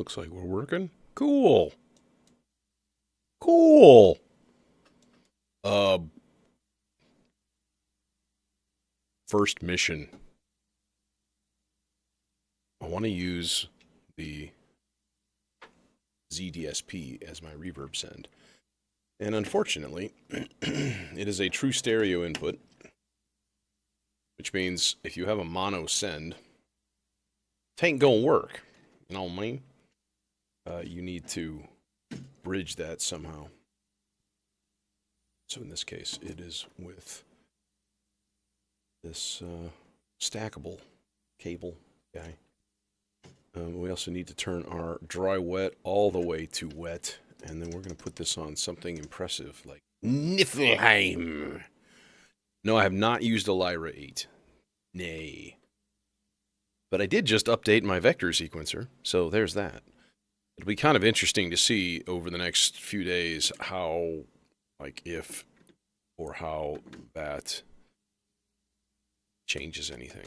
Looks like we're working. Cool. Cool. Uh, First mission. I want to use the ZDSP as my reverb send. And unfortunately, it is a true stereo input, which means if you have a mono send, it ain't gonna work. You know what I mean? You need to bridge that somehow. So in this case, it is with this stackable cable guy. We also need to turn our dry wet all the way to wet, and then we're going to put this on something impressive like Niflheim. No, I have not used a Lyra 8. Nay. But I did just update my vector sequencer, so there's that. It'll be kind of interesting to see over the next few days how, like, if or how that changes anything.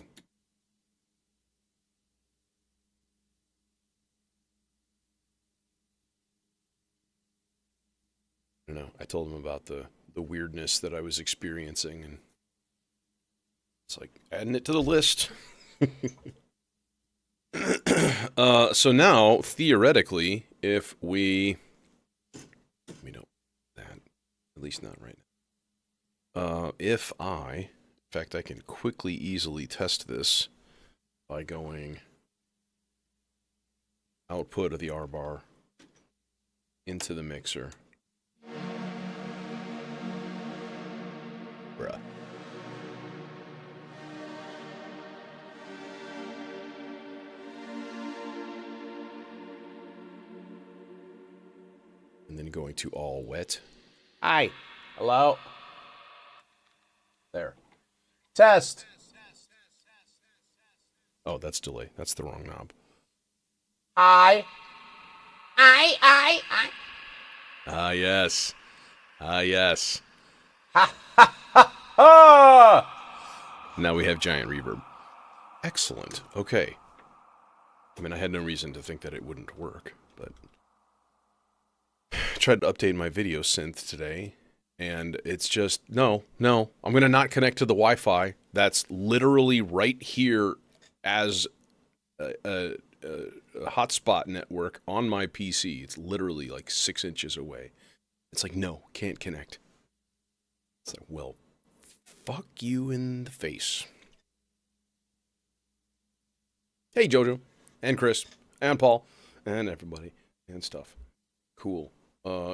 I don't know. I told him about the weirdness that I was experiencing, and it's like adding it to the list. So now, theoretically, if we don't that, at least not right now. In fact, I can quickly, easily test this by going output of the R bar into the mixer. Bruh. And then going to all wet. Hi. Hello. There. Test. Oh, that's delay. That's the wrong knob. I. Ah, yes. Ah, yes. Ha, ha, ha, ha! Now we have giant reverb. Excellent. Okay. I mean, I had no reason to think that it wouldn't work, but I tried to update my video synth today, and it's just, no, I'm going to not connect to the Wi-Fi. That's literally right here as a hotspot network on my PC. It's literally like 6 inches away. It's like, no, can't connect. It's like, well, fuck you in the face. Hey, Jojo, and Chris, and Paul, and everybody, and stuff. Cool.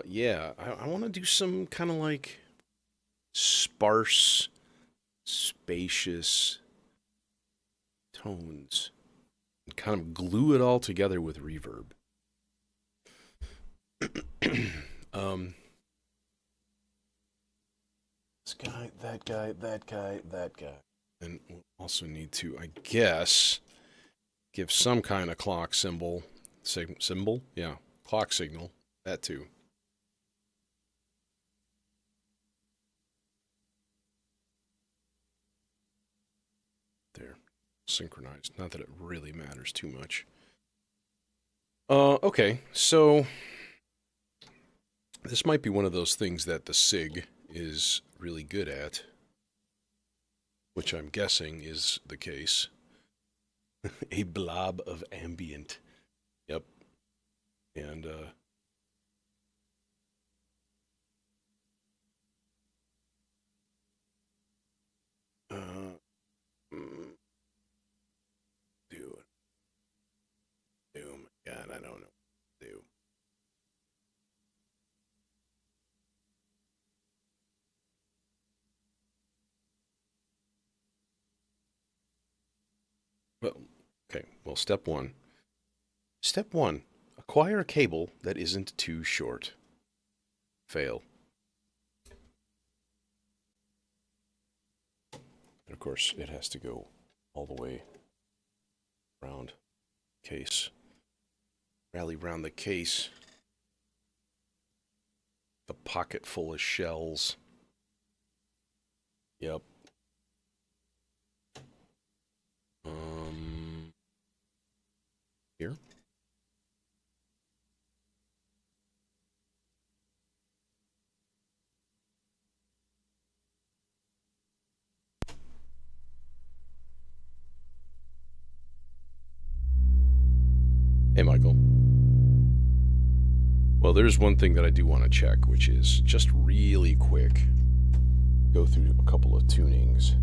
Yeah, I want to do some kind of like sparse, spacious tones and kind of glue it all together with reverb. This guy, that guy, that guy, that guy. And we'll also need to, I guess, give some kind of clock symbol. Symbol? Yeah, clock signal. That too. There. Synchronized. Not that it really matters too much. Okay, so this might be one of those things that the SIG is really good at, which I'm guessing is the case. A blob of ambient. Yep. And, dude. Oh my god, I don't know what to do. Well, okay, well, step one. Step one, acquire a cable that isn't too short. Fail. And of course, it has to go all the way around case. Rally round the case. The pocket full of shells. Yep. Here. Hey, Michael. Well, there's one thing that I do want to check, which is just really quick. Go through a couple of tunings.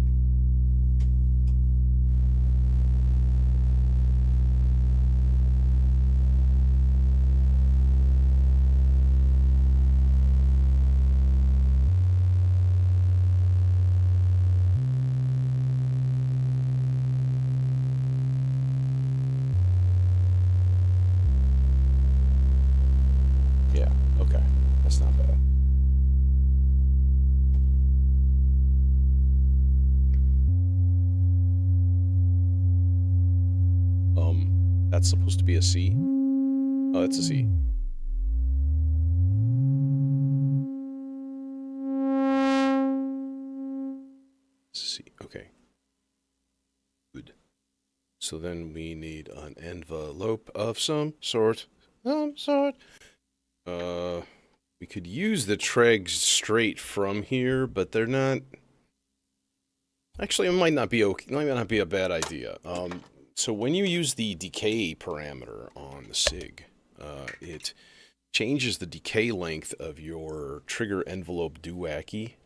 Yeah, okay. That's not bad. That's supposed to be a C? Oh, it's a C. It's a C, okay. Good. So then we need an envelope of some sort. We could use the tregs straight from here, but they're not... Actually, it might not be okay. It might not be a bad idea. So when you use the decay parameter on the SIG, it changes the decay length of your trigger envelope duaki,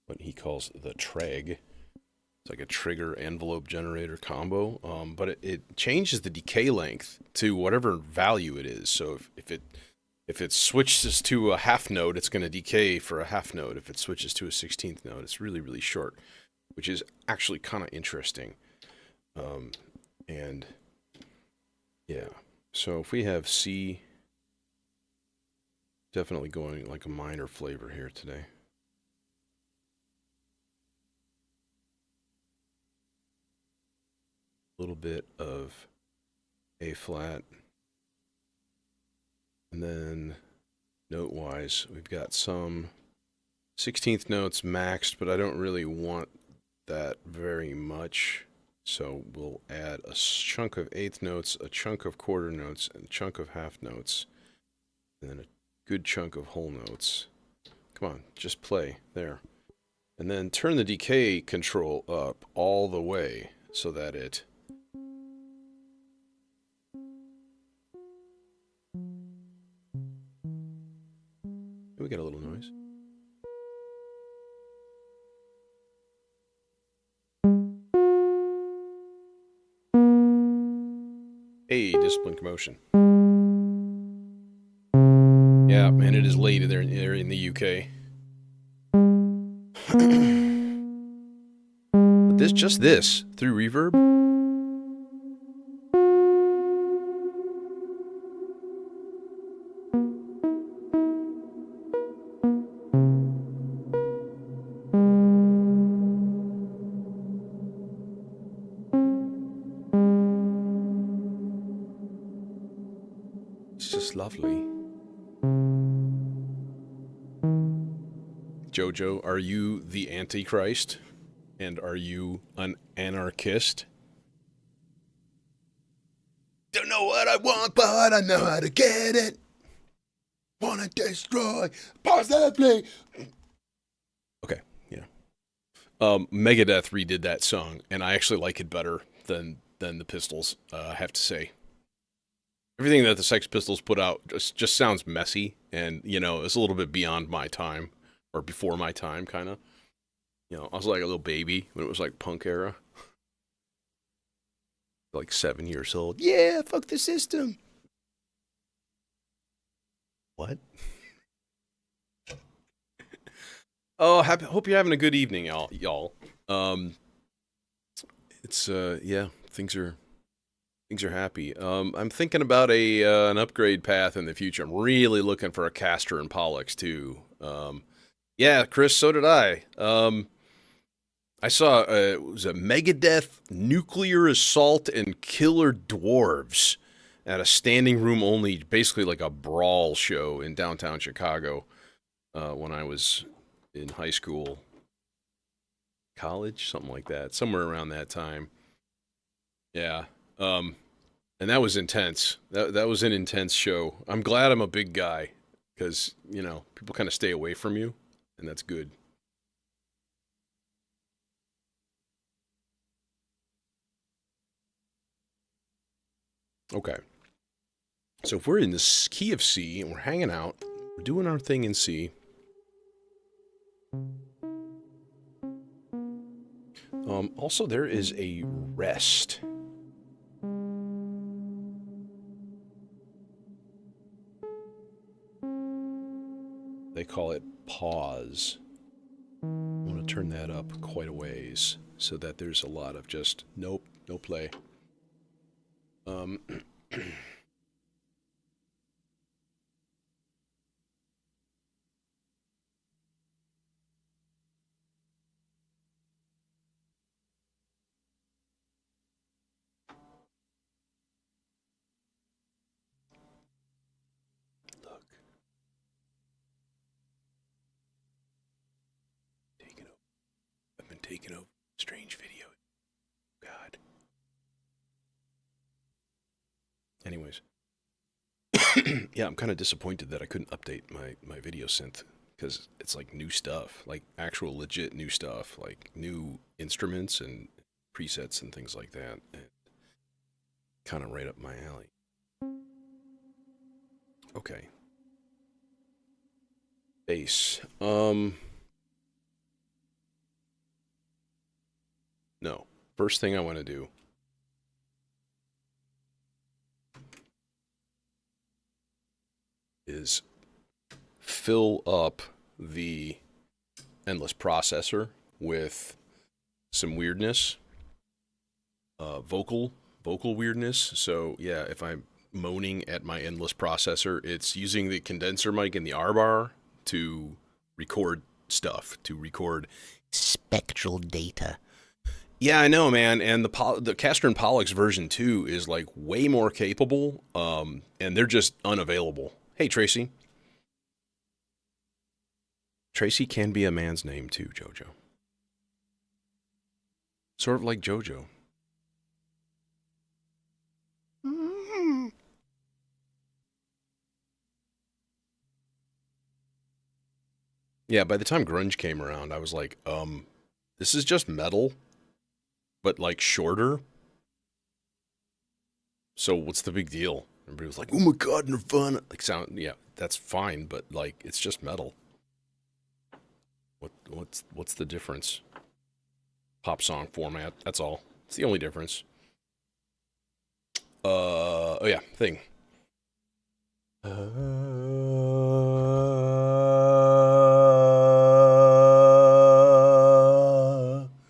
what he calls the treg. It's like a trigger envelope generator combo, but it changes the decay length to whatever value it is. So if it switches to a half note, it's going to decay for a half note. If it switches to a 16th note, it's really, really short, which is actually kind of interesting. And yeah, so if we have C, definitely going like a minor flavor here today. A little bit of A flat. And then note-wise, we've got some 16th notes maxed, but I don't really want that very much. So we'll add a chunk of eighth notes, a chunk of quarter notes, and a chunk of half notes, and then a good chunk of whole notes. Come on, just play there. And then turn the decay control up all the way so that it... We got a little noise. Hey, discipline commotion. Yeah, man, it is late there in the UK. But just this, through reverb. It's just lovely. Jojo, are you the Antichrist? And are you an anarchist? Don't know what I want, but I know how to get it. Wanna destroy positively. Okay, yeah. Megadeth redid that song, and I actually like it better than the Pistols, I have to say. Everything that the Sex Pistols put out just sounds messy, and, you know, it's a little bit beyond my time, or before my time, kind of. You know, I was like a little baby when it was like punk era. Like 7 years old. Yeah, fuck the system. What? Oh, hope you're having a good evening, y'all. It's yeah, things are happy. I'm thinking about an upgrade path in the future. I'm really looking for a Castor and Pollux too. Yeah, Chris, so did I. I saw it was a Megadeth, Nuclear Assault, and Killer Dwarves at a standing room only, basically like a brawl show in downtown Chicago when I was in high school, college, something like that, somewhere around that time. Yeah, and that was intense. That was an intense show. I'm glad I'm a big guy because, you know, people kind of stay away from you, and that's good. Okay. So if we're in the key of C and we're hanging out, we're doing our thing in C. Also, there is a rest. They call it pause. I want to turn that up quite a ways so that there's a lot of just nope, no play. Look. Taking over. I've been taking over. Strange video. God. Anyways. Yeah, I'm kind of disappointed that I couldn't update my video synth because it's like new stuff, like actual legit new stuff, like new instruments and presets and things like that. Kind of right up my alley. Okay. Bass. No. First thing I want to do is fill up the endless processor with some weirdness, vocal weirdness. So yeah, if I'm moaning at my endless processor, it's using the condenser mic in the R bar to record stuff, to record spectral data. Yeah, I know, man. And the Castor and Pollux version 2 is like way more capable, and they're just unavailable. Hey, Tracy. Tracy can be a man's name too, Jojo. Sort of like Jojo. Yeah, by the time grunge came around, I was like, this is just metal, but like shorter. So what's the big deal? Everybody was like, oh my god, Nirvana. Like yeah, that's fine, but like it's just metal. What's the difference? Pop song format, that's all. It's the only difference. Oh yeah, thing.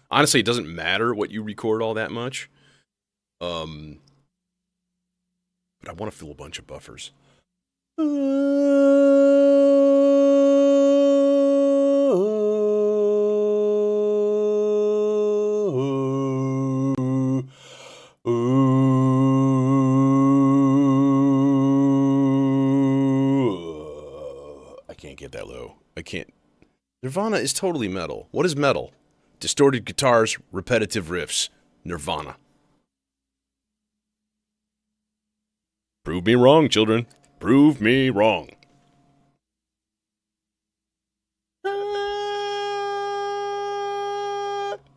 Honestly, it doesn't matter what you record all that much. But I want to fill a bunch of buffers. I can't get that low. I can't. Nirvana is totally metal. What is metal? Distorted guitars, repetitive riffs. Nirvana. Prove me wrong, children. Prove me wrong.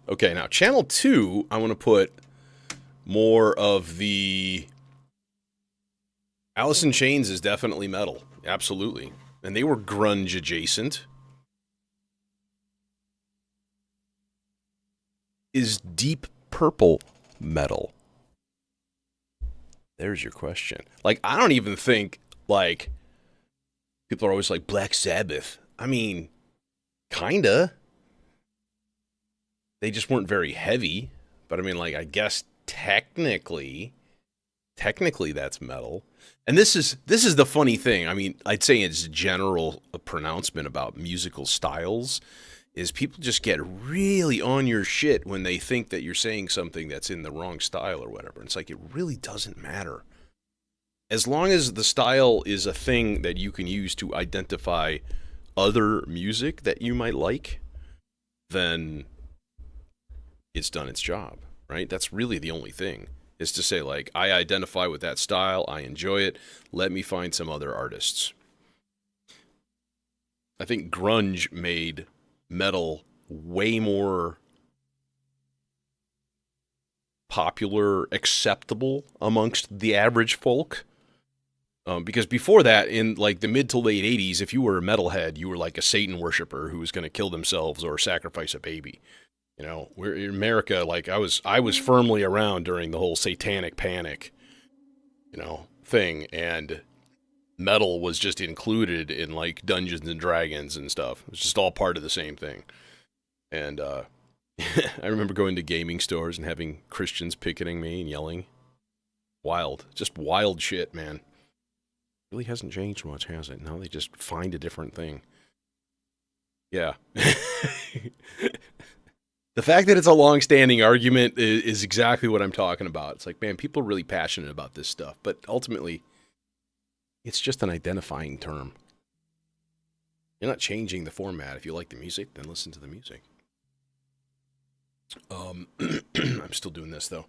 Okay, now channel 2, I want to put more of the... Alice in Chains is definitely metal. Absolutely. And they were grunge adjacent. Is Deep Purple metal? There's your question. Like, I don't even think, like, people are always like, Black Sabbath. I mean, kinda. They just weren't very heavy. But I mean, like, I guess technically that's metal. And this is the funny thing. I mean, I'd say it's general pronouncement about musical styles is people just get really on your shit when they think that you're saying something that's in the wrong style or whatever. It's like, it really doesn't matter. As long as the style is a thing that you can use to identify other music that you might like, then it's done its job, right? That's really the only thing, is to say, like, I identify with that style, I enjoy it, let me find some other artists. I think grunge made metal way more popular, acceptable amongst the average folk. Because before that, in like the mid to late 80s, if you were a metalhead, you were like a Satan worshiper who was going to kill themselves or sacrifice a baby. You know, we're in America. Like I was firmly around during the whole satanic panic, thing, and metal was just included in like Dungeons and Dragons and stuff. It was just all part of the same thing. And I remember going to gaming stores and having Christians picketing me and yelling. Wild, just wild shit, man. Really hasn't changed much, has it? Now they just find a different thing. Yeah. The fact that it's a long-standing argument is exactly what I'm talking about. It's like, man, people are really passionate about this stuff, but ultimately, it's just an identifying term. You're not changing the format. If you like the music, then listen to the music. I'm still doing this, though.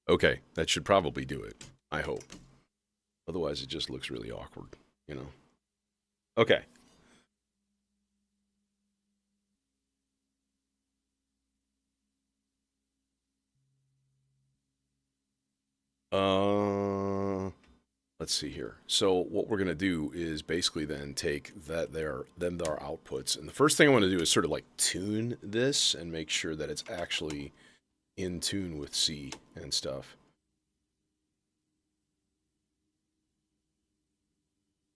Okay, that should probably do it. I hope. Otherwise, it just looks really awkward, you know? Okay. Let's see here. So what we're going to do is basically then take our outputs. And the first thing I want to do is sort of like tune this and make sure that it's actually in tune with C and stuff.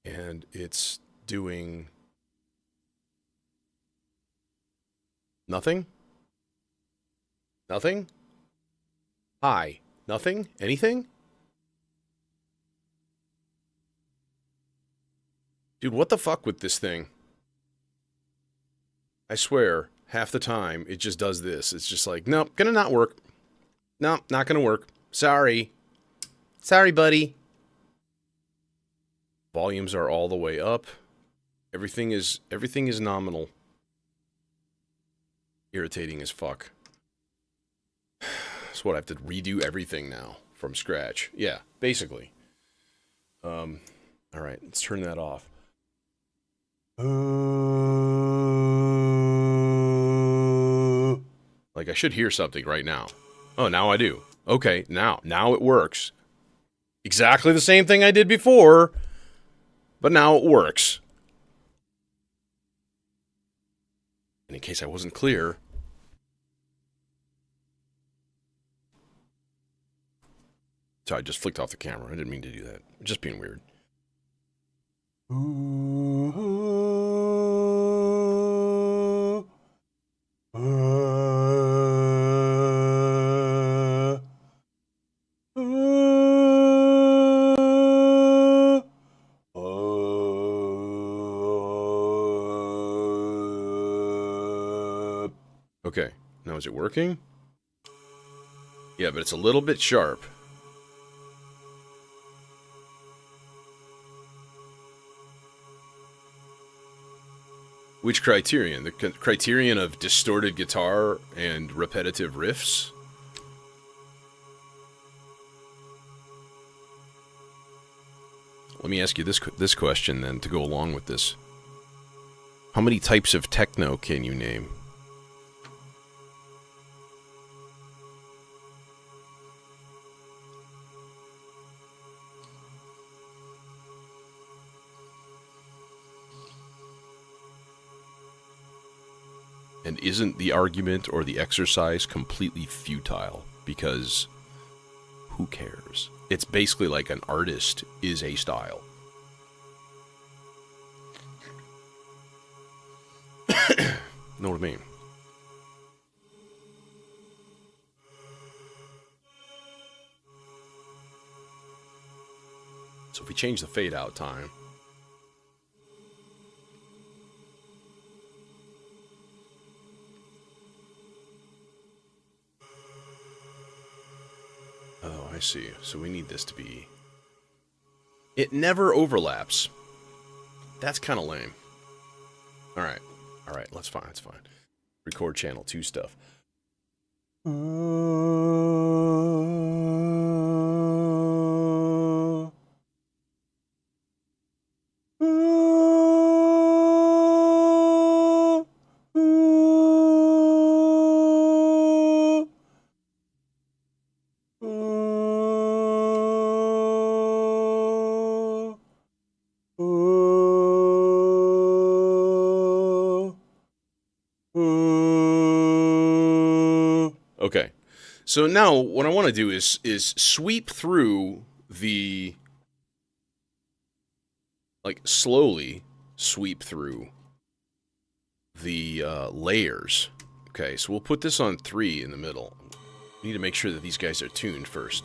And it's doing nothing? Nothing? Hi. Nothing? Anything? Dude, what the fuck with this thing? I swear, half the time, it just does this. It's just like, nope, gonna not work. Nope, not gonna work. Sorry. Sorry, buddy. Volumes are all the way up. Everything is nominal. Irritating as fuck. So what, I have to redo everything now from scratch. Yeah, basically. Alright, let's turn that off. Like, I should hear something right now. Oh, now I do. Okay, now it works. Exactly the same thing I did before, but now it works. And in case I wasn't clear... Sorry, I just flicked off the camera. I didn't mean to do that. I'm just being weird. Okay, now is it working? Yeah, but it's a little bit sharp. Which criterion? The criterion of distorted guitar and repetitive riffs? Let me ask you this question then to go along with this. How many types of techno can you name? And isn't the argument or the exercise completely futile? Because who cares? It's basically like an artist is a style. Know what I mean? So if we change the fade out time... I see. So we need this to be... It never overlaps. That's kind of lame. Alright. Alright, that's fine, that's fine. Record channel 2 stuff. Okay, so now what I want to do is sweep through the, like, slowly sweep through the layers. Okay, so we'll put this on 3 in the middle. We need to make sure that these guys are tuned first.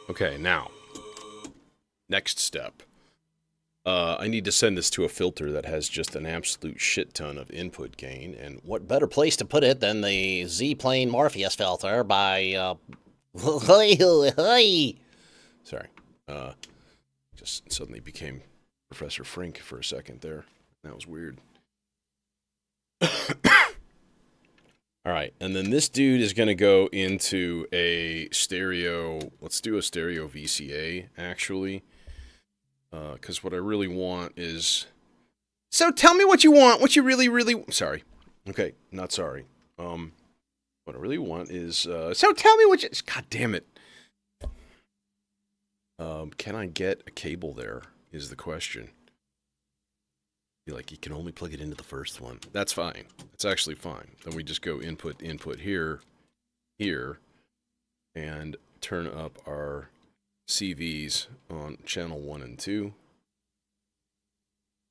Okay, now, next step. I need to send this to a filter that has just an absolute shit ton of input gain, and what better place to put it than the Z-plane Morpheus filter by, Sorry. Just suddenly became Professor Frink for a second there. That was weird. Alright, and then this dude is going to go into a stereo... Let's do a stereo VCA, actually. Because what I really want is... So tell me what you want, what you really... Sorry. Okay, not sorry. What I really want is... So tell me what you... God damn it. Can I get a cable there, is the question. Be like, you can only plug it into the first one. That's fine. That's actually fine. Then we just go input here, and turn up our CVs on channel 1 and 2.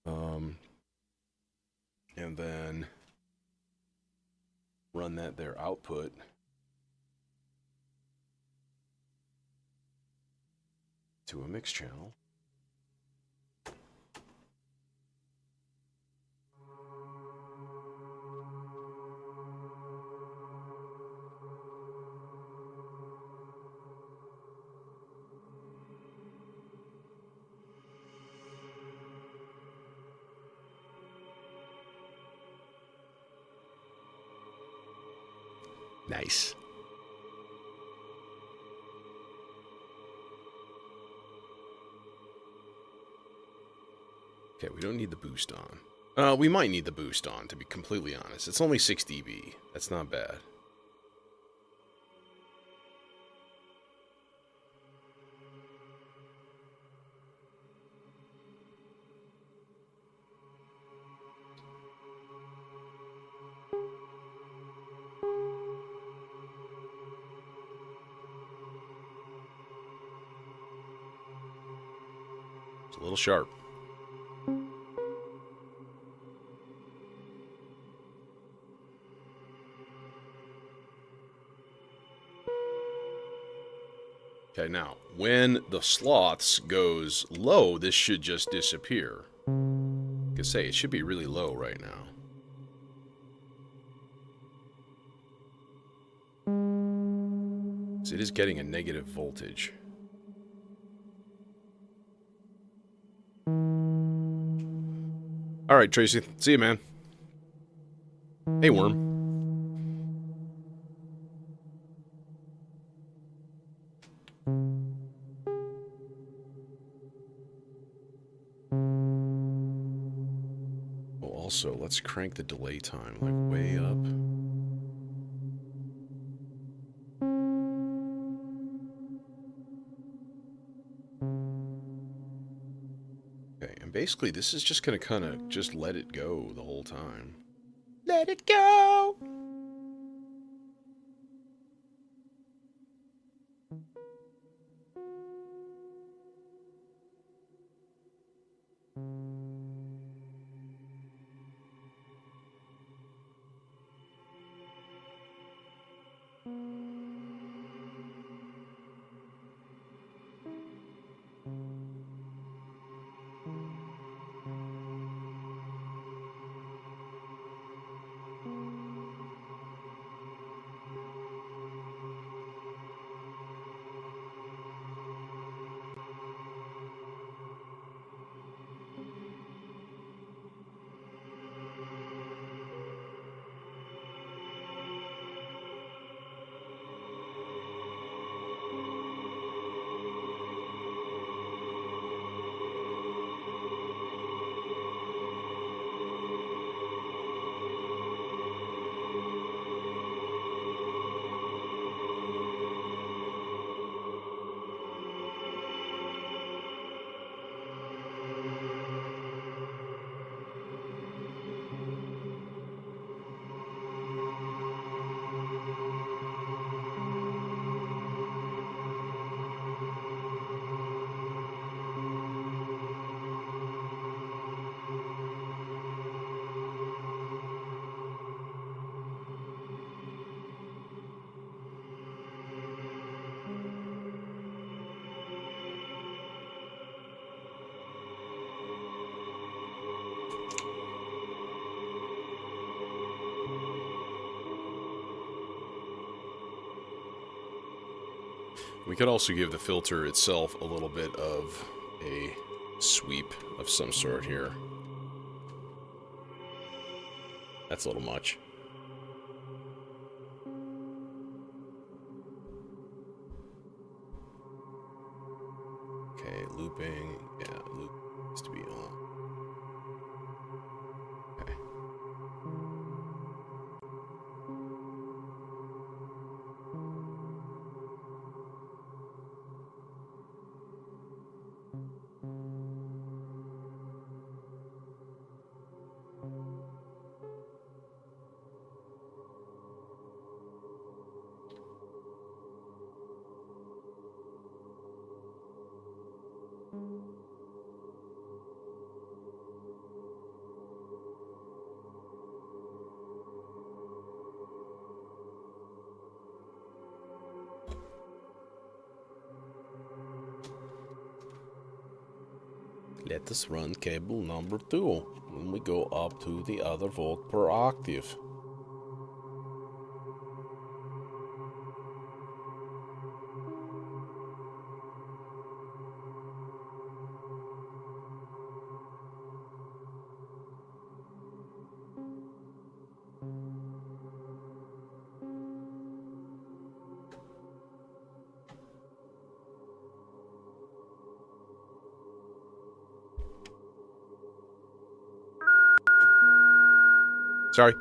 And then run that their output to a mix channel. Nice. Okay, we don't need the boost on. We might need the boost on, to be completely honest. It's only 6 dB. That's not bad. It's a little sharp. Okay, now, when the sloths goes low, this should just disappear. I can say, it should be really low right now. So it is getting a negative voltage. Alright, Tracy. See you, man. Hey, Worm. Oh, also, let's crank the delay time, like, way up. Okay, And basically, this is just going to kind of just let it go the whole time. Let it go! We could also give the filter itself a little bit of a sweep of some sort here. That's a little much. Okay, looping. Yeah, loop needs to be on. Okay. Let us run cable number 2 when we go up to the other volt per octave. Sorry.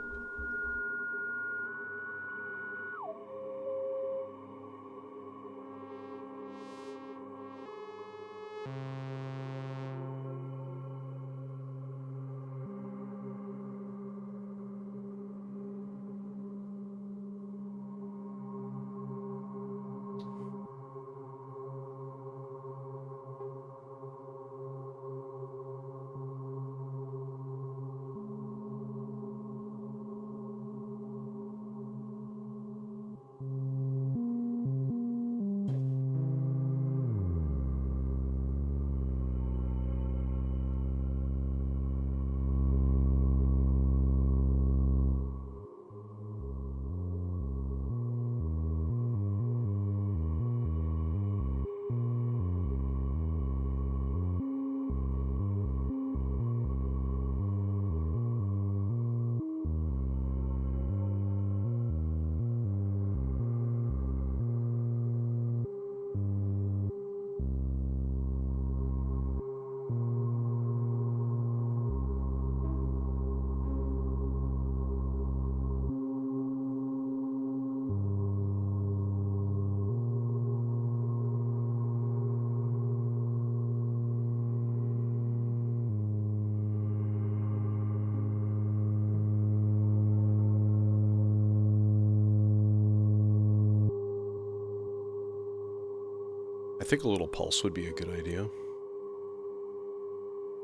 I think a little pulse would be a good idea.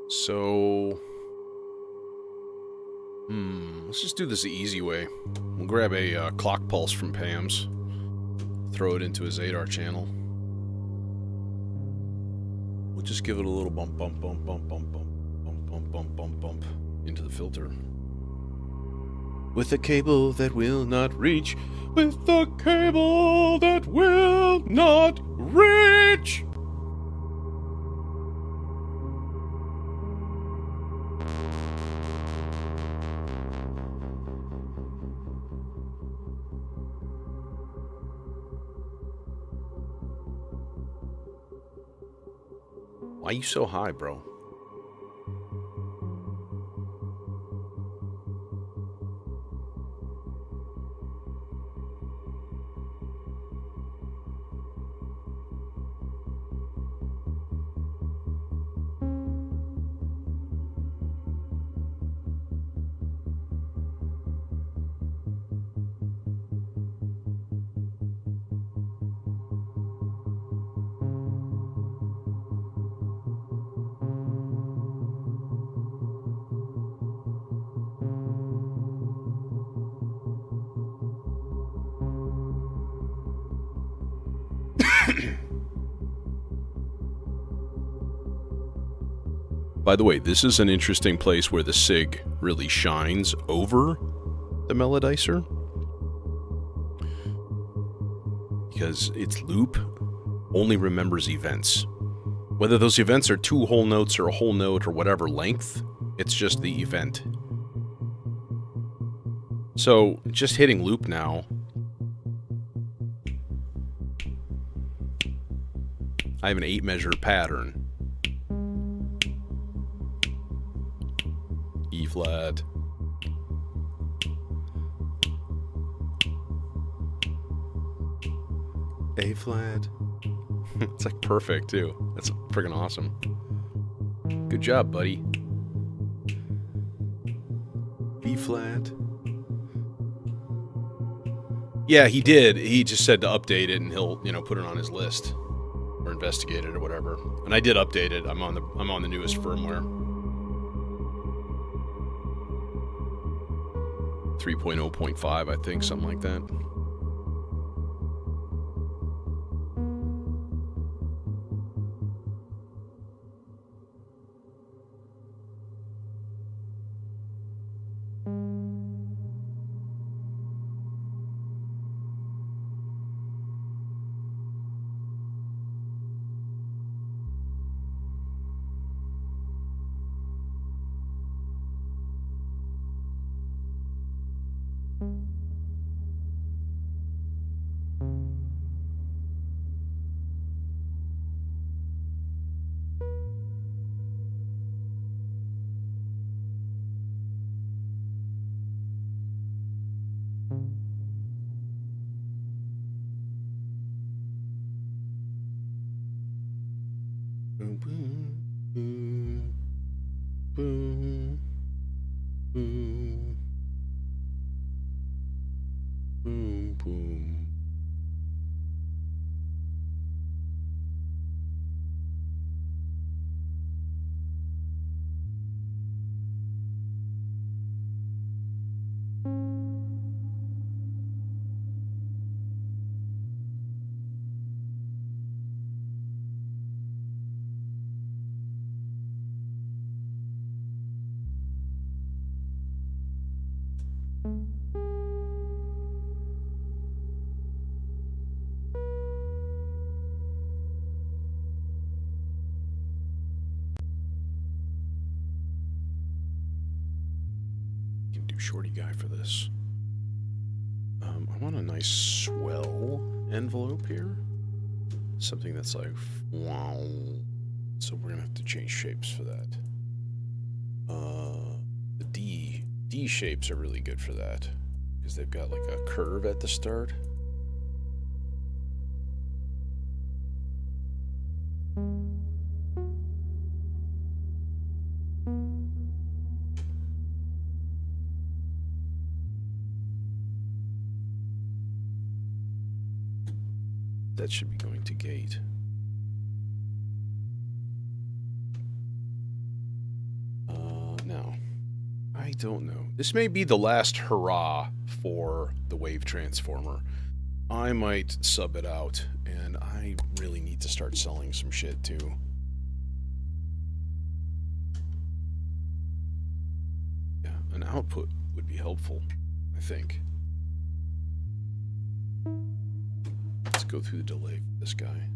So... let's just do this the easy way. We'll grab a clock pulse from Pam's. Throw it into his 8R channel. We'll just give it a little bump, bump, bump, bump, bump, bump, bump, bump, bump, bump, bump into the filter. With a cable that will not reach. With a cable that will not reach. Why are you so high, bro? By the way, this is an interesting place where the SIG really shines over the melodicer. Because its loop only remembers events. Whether those events are 2 whole notes or a whole note or whatever length, it's just the event. So, just hitting loop now. I have an 8-measure pattern. E flat. A flat. It's like perfect too. That's freaking awesome. Good job, buddy. B flat. Yeah, he did. He just said to update it and he'll, put it on his list or investigate it or whatever. And I did update it. I'm on the newest firmware. 3.0.5, I think, something like that. Boom, boom, boom, boom, boom, boom, boom. Shorty guy for this. I want a nice swell envelope here. Something that's like wow. So we're gonna have to change shapes for that. The D shapes are really good for that because they've got like a curve at the start. That should be going to gate. don't know. This may be the last hurrah for the wave transformer. I might sub it out, and I really need to start selling some shit too. Yeah, an output would be helpful, I think. Let's go through the delay for this guy.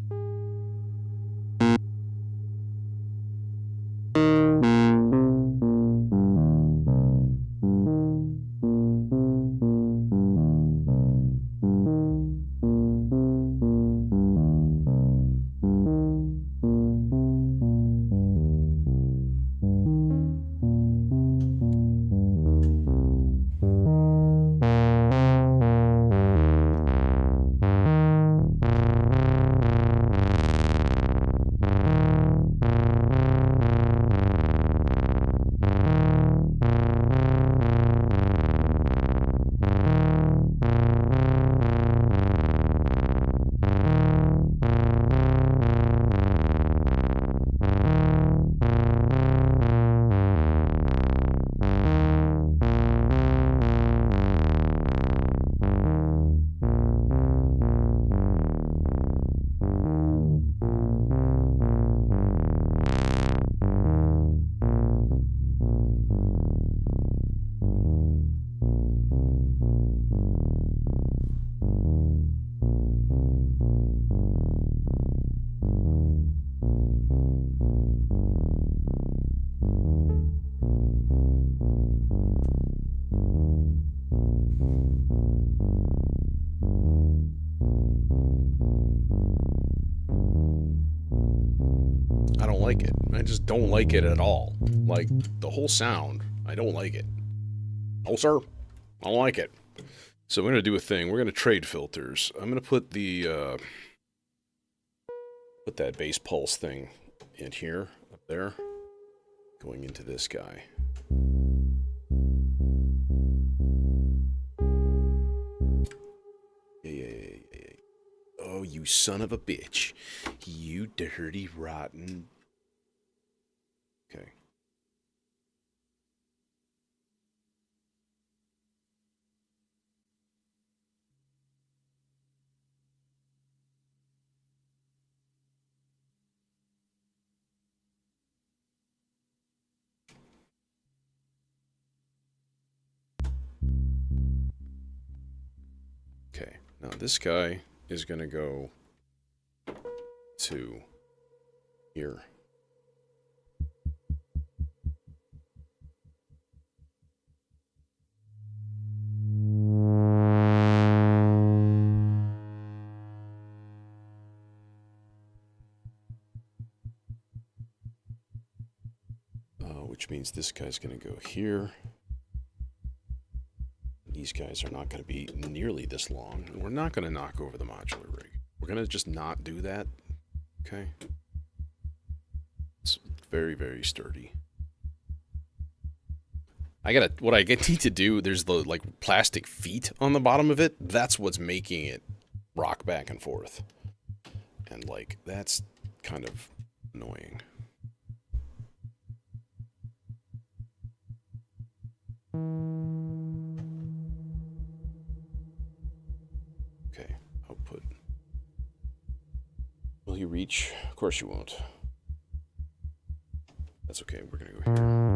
Like it. I just don't like it at all. Like, the whole sound, I don't like it. No, sir. I don't like it. So we're going to do a thing. We're going to trade filters. I'm going to put the, put that bass pulse thing in here, up there, going into this guy. Yeah. Oh, you son of a bitch. You dirty, rotten... Okay. Okay, now this guy is going to go to here. Which means this guy's going to go here. These guys are not going to be nearly this long. And we're not going to knock over the modular rig. We're going to just not do that. Okay? It's very, very sturdy. What I need to do, there's the, like, plastic feet on the bottom of it. That's what's making it rock back and forth. And, like, that's kind of annoying. Okay, output. Will you reach? Of course you won't. That's okay, we're gonna go here.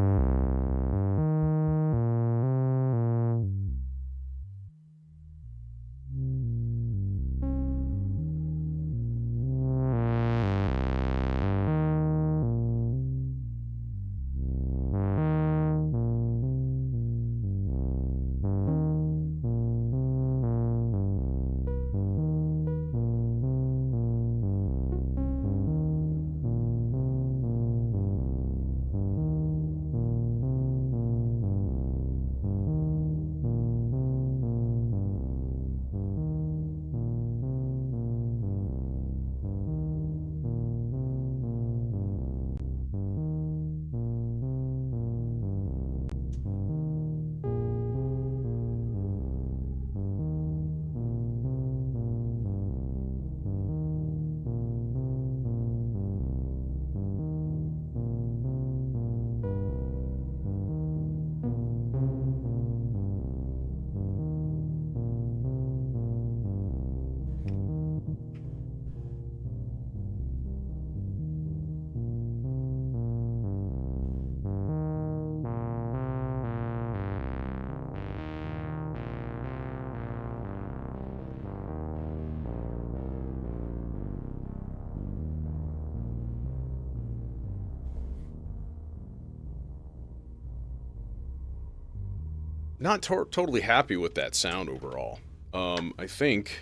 not totally happy with that sound overall. I think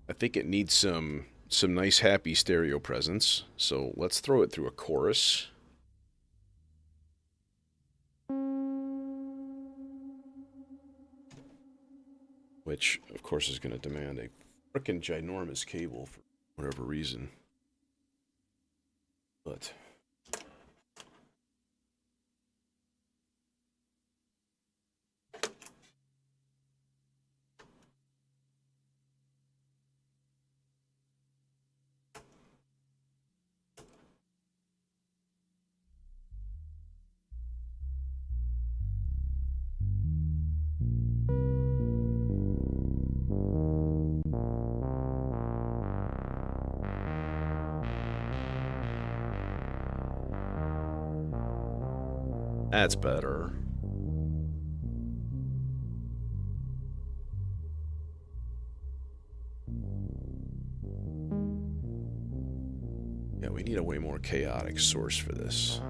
it needs some nice happy stereo presence. So let's throw it through a chorus. Which, of course, is going to demand a frickin' ginormous cable for whatever reason. But that's better. Yeah, we need a way more chaotic source for this.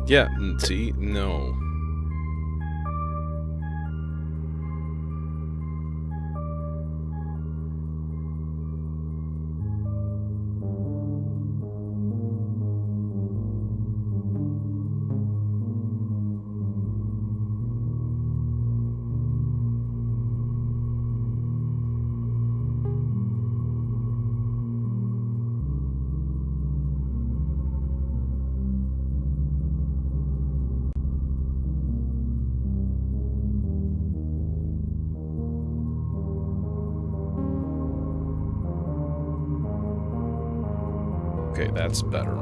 Yeah, see? No. Okay, that's better.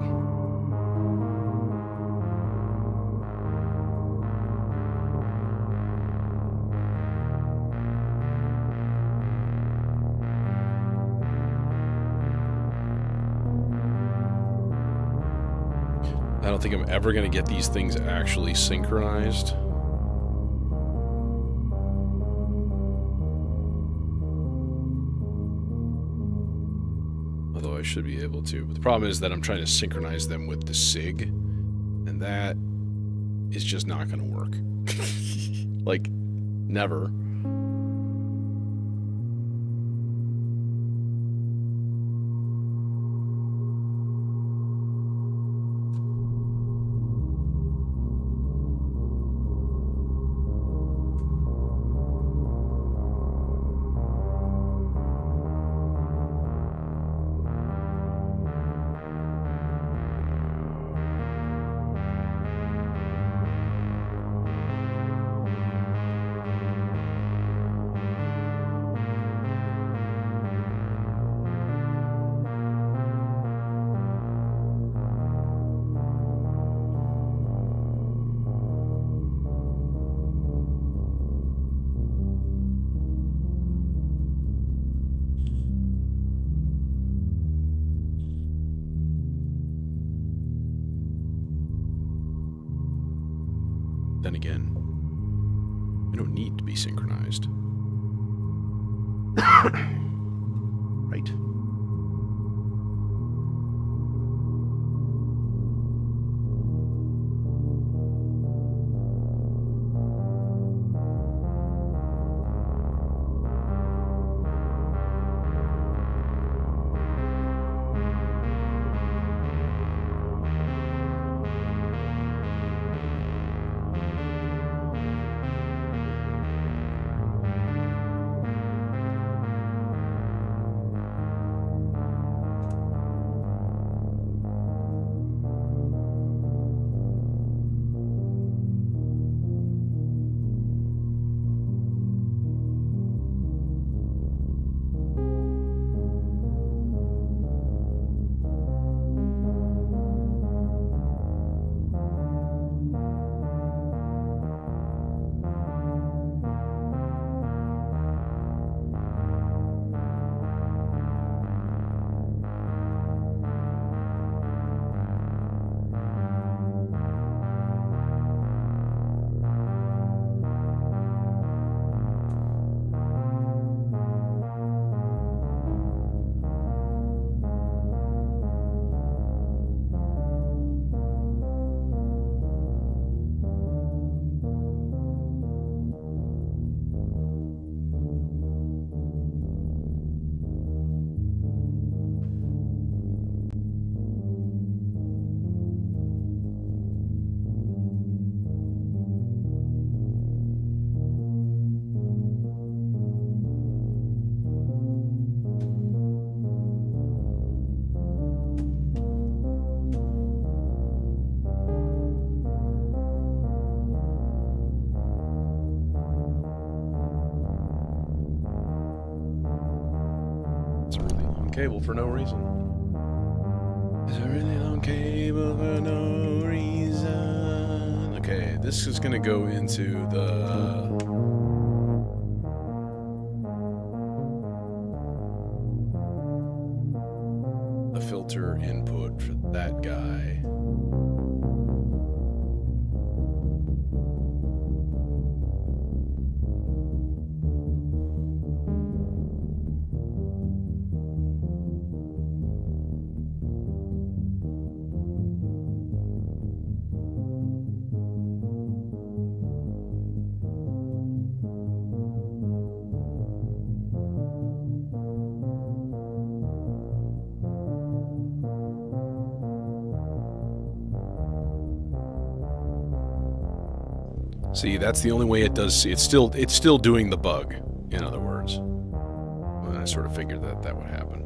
I don't think I'm ever going to get these things actually synchronized. Although I should be able to. But the problem is that I'm trying to synchronize them with the SIG, and that is just not going to work. Like, never. Then again, I don't need to be synchronized. Right. Cable for no reason. It's a really long cable for no reason. Okay, this is gonna go into the filter input for that guy. See, that's the only way it does. It's still doing the bug. In other words, well, I sort of figured that would happen.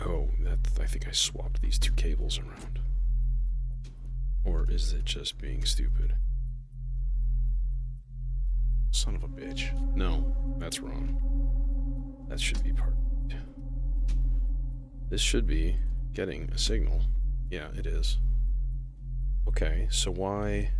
Oh, I think I swapped these two cables around. Or is it just being stupid? Son of a bitch. No, that's wrong. That should be part. This should be getting a signal. Yeah, it is. Okay, so why...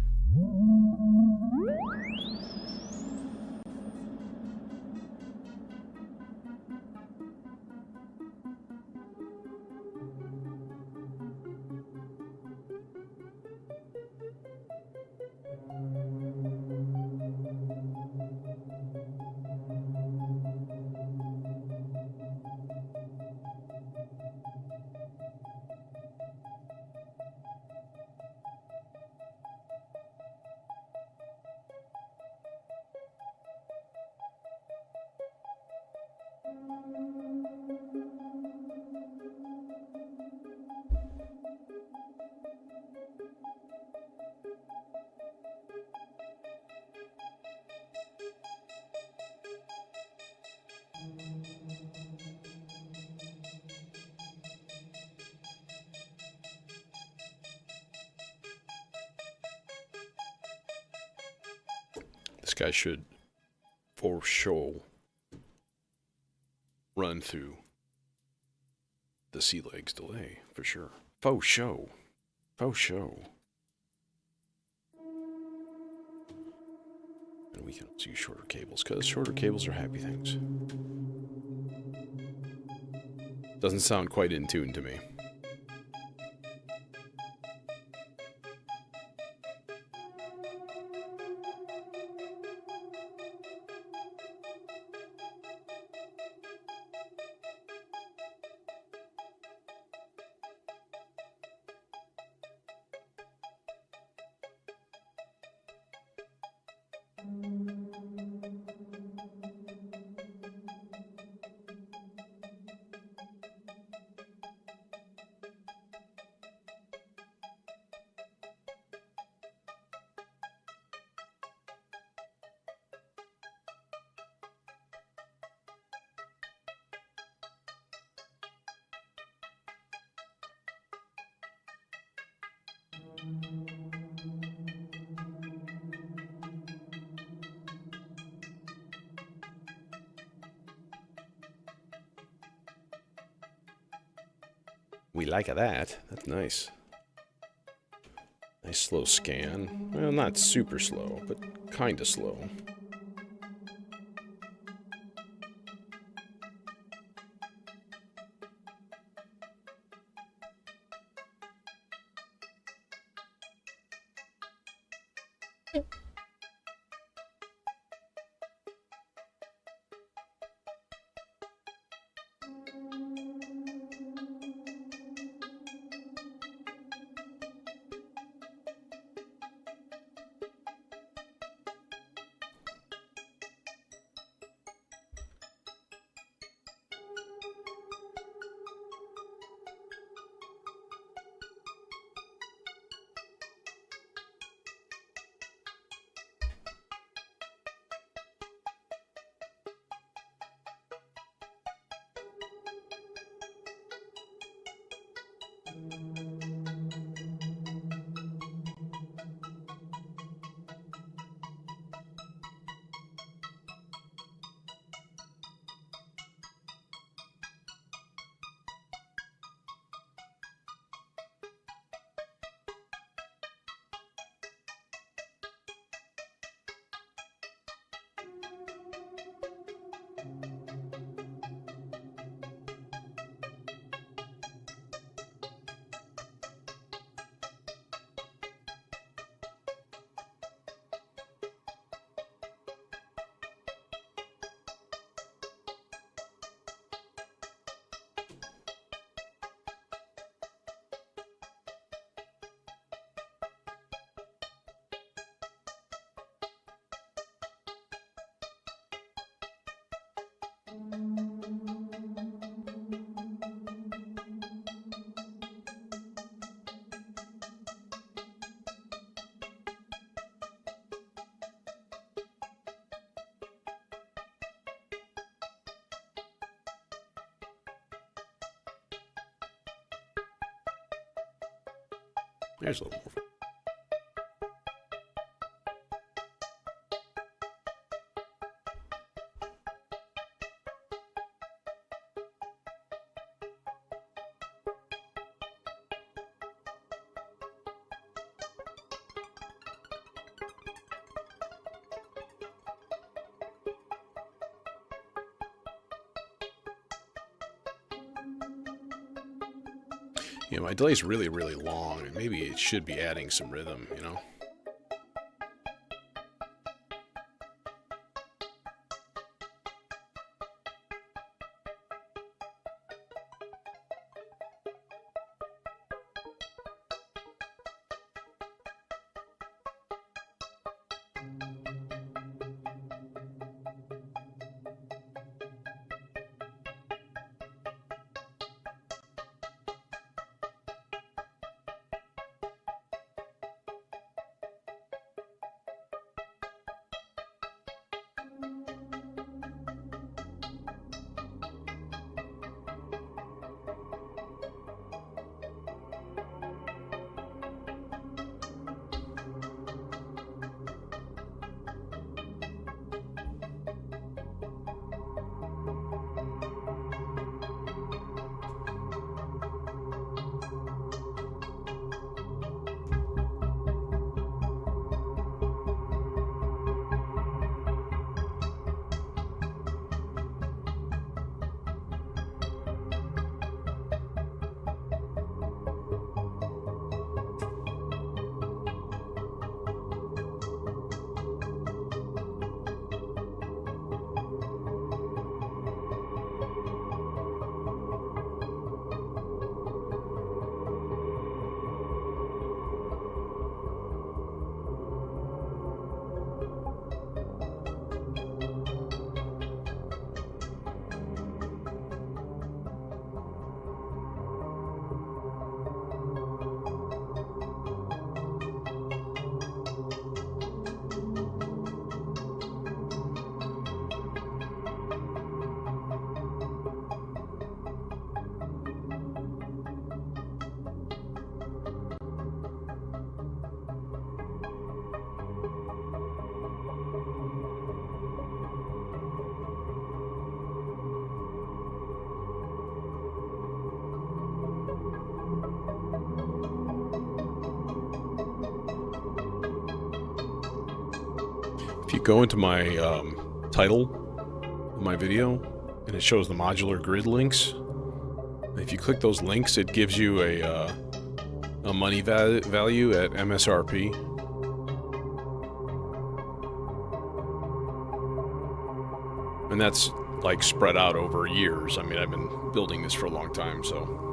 This guy should, for sure, run through the sea legs delay, for sure. Faux show. Faux show. And we can also use shorter cables, because shorter cables are happy things. Doesn't sound quite in tune to me. We like that. That's nice. Nice slow scan. Well, not super slow, but kinda slow. There's a little more. Yeah, my delay's really, really long, and maybe it should be adding some rhythm, you know? If you go into my title of my video, and it shows the modular grid links, if you click those links, it gives you a money value at MSRP. And that's like spread out over years. I mean, I've been building this for a long time, so.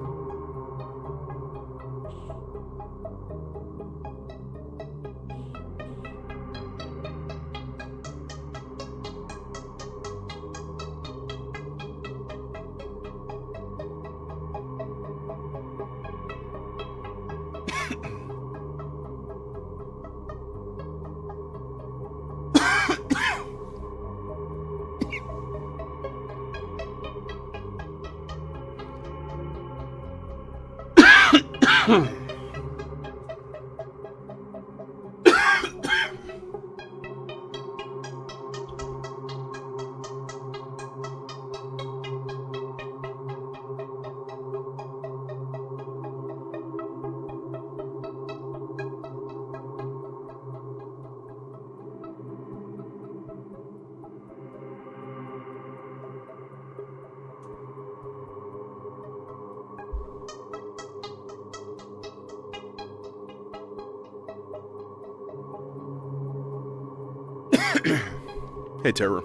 Hey, Terror.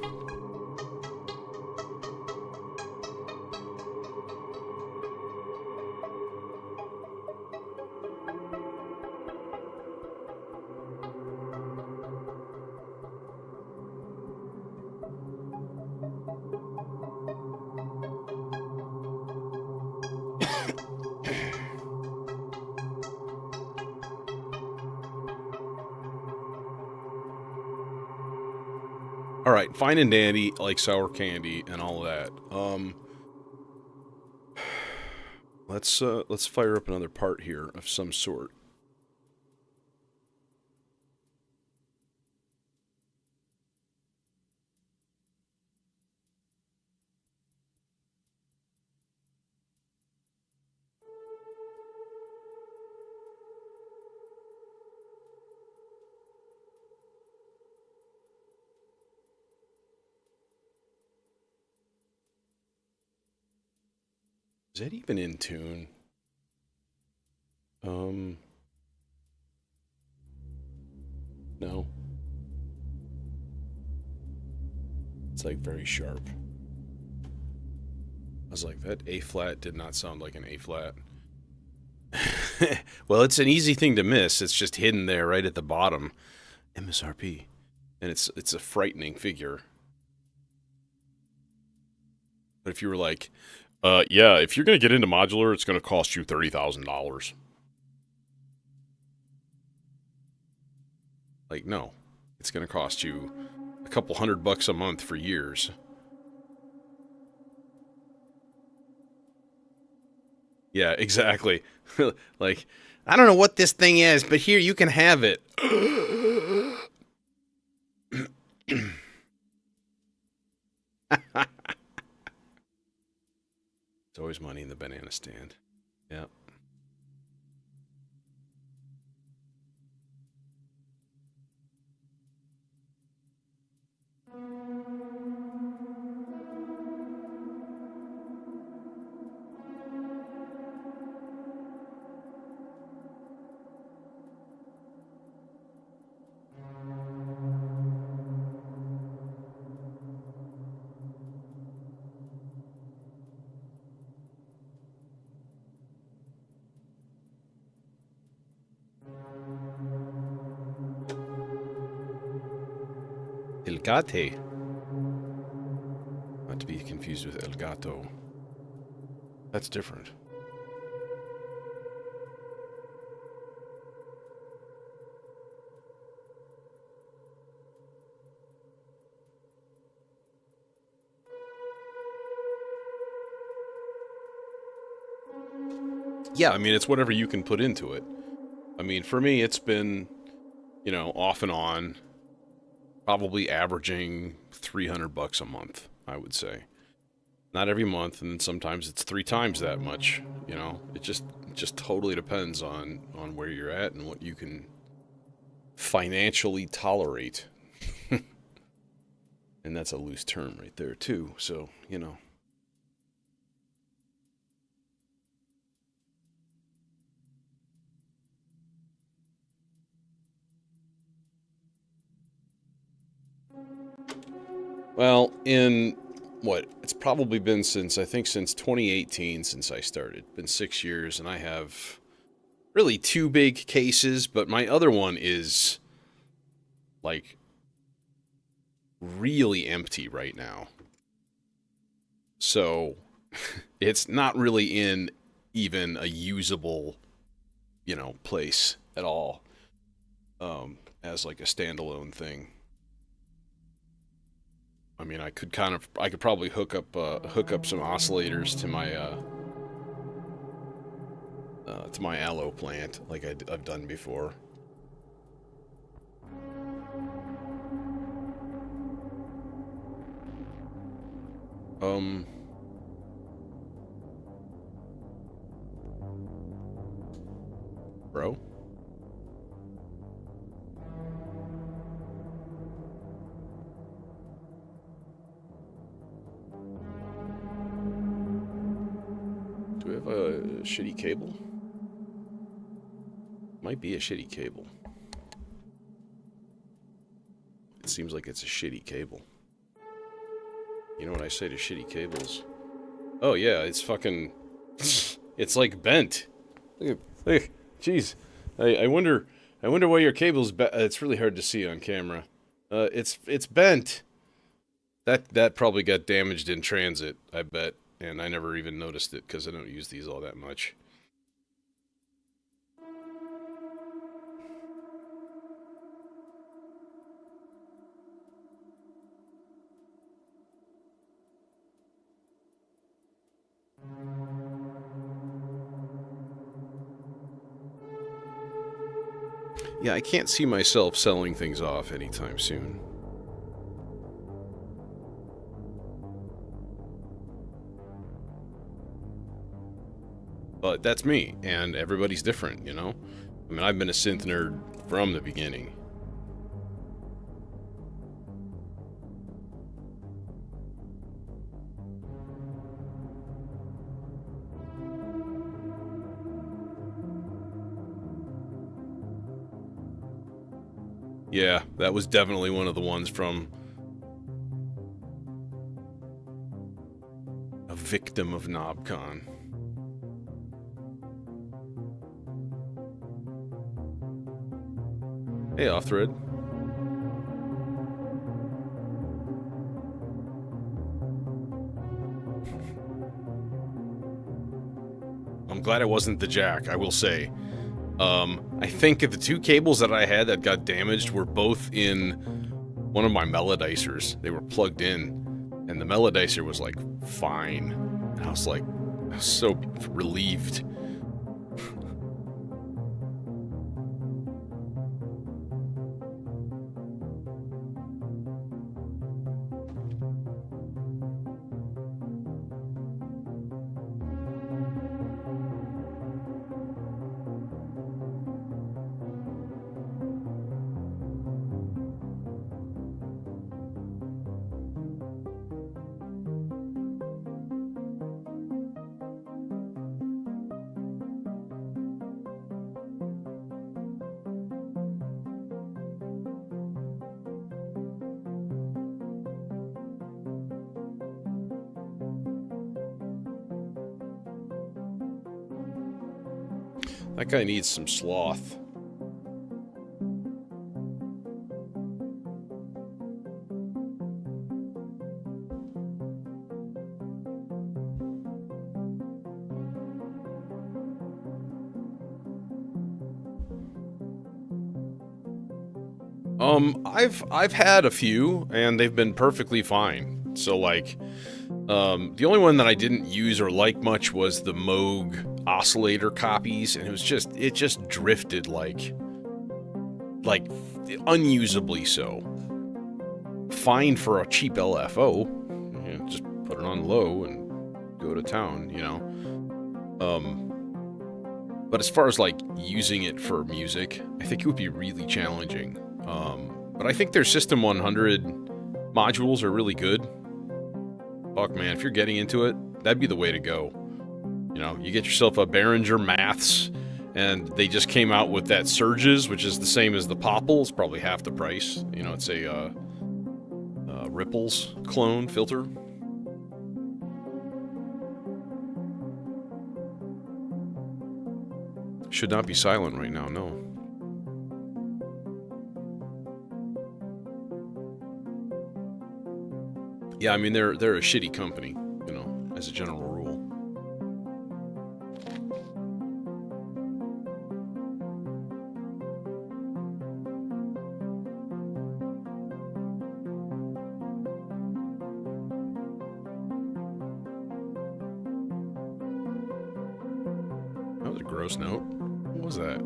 All right, fine and dandy, like sour candy and all that. Let's fire up another part here of some sort. Is that even in tune? No. It's like very sharp. I was like, that A flat did not sound like an A flat. Well, it's an easy thing to miss. It's just hidden there right at the bottom. MSRP. And it's a frightening figure. But if you were like, yeah, if you're going to get into modular, it's going to cost you $30,000. Like, no. It's going to cost you a couple $100 a month for years. Yeah, exactly. Like, I don't know what this thing is, but here, you can have it. It's always money in the banana stand. Yep. El Gate. Not to be confused with El Gato. That's different. Yeah, I mean, it's whatever you can put into it. I mean, for me, it's been, you know, off and on, probably averaging $300 a month, I would say. Not every month, and sometimes it's 3 times that much, you know. It just totally depends on where you're at and what you can financially tolerate. And that's a loose term right there, too, so, you know. Well, in what? It's probably been since, I think, since 2018 since I started. Been 6 years, and I have really two big cases, but my other one is like really empty right now. So it's not really in even a usable, place at all, as like a standalone thing. I mean, I could probably hook up some oscillators to my aloe plant, like I've done before. Um, bro, do we have a shitty cable? Might be a shitty cable. It seems like it's a shitty cable. You know what I say to shitty cables? Oh yeah, it's fucking... It's like bent. Look, jeez. I wonder why your cable's it's really hard to see on camera. It's bent. That probably got damaged in transit, I bet, and I never even noticed it because I don't use these all that much. Yeah, I can't see myself selling things off anytime soon. But that's me, and everybody's different, you know? I mean, I've been a synth nerd from the beginning. Yeah, that was definitely one of the ones from a victim of KnobCon. Hey, Off-Thread. I'm glad it wasn't the jack, I will say. I think the two cables that I had that got damaged were both in one of my melodicers. They were plugged in, and the melodicer was like fine. And I was so relieved. That guy needs some sloth. I've had a few, and they've been perfectly fine. So, like, the only one that I didn't use or like much was the Moog oscillator copies, and it just drifted like unusably so. Fine for a cheap LFO, just put it on low and go to town, you know. But as far as like using it for music, I think it would be really challenging. But I think their System 100 modules are really good. Fuck, man, if you're getting into it, that'd be the way to go. You know, you get yourself a Behringer Maths, and they just came out with that Surges, which is the same as the Popple. It's probably half the price. You know, it's a Ripples clone filter. Should not be silent right now, no. Yeah, I mean, they're a shitty company, you know, as a general rule. That was a gross note. What was that?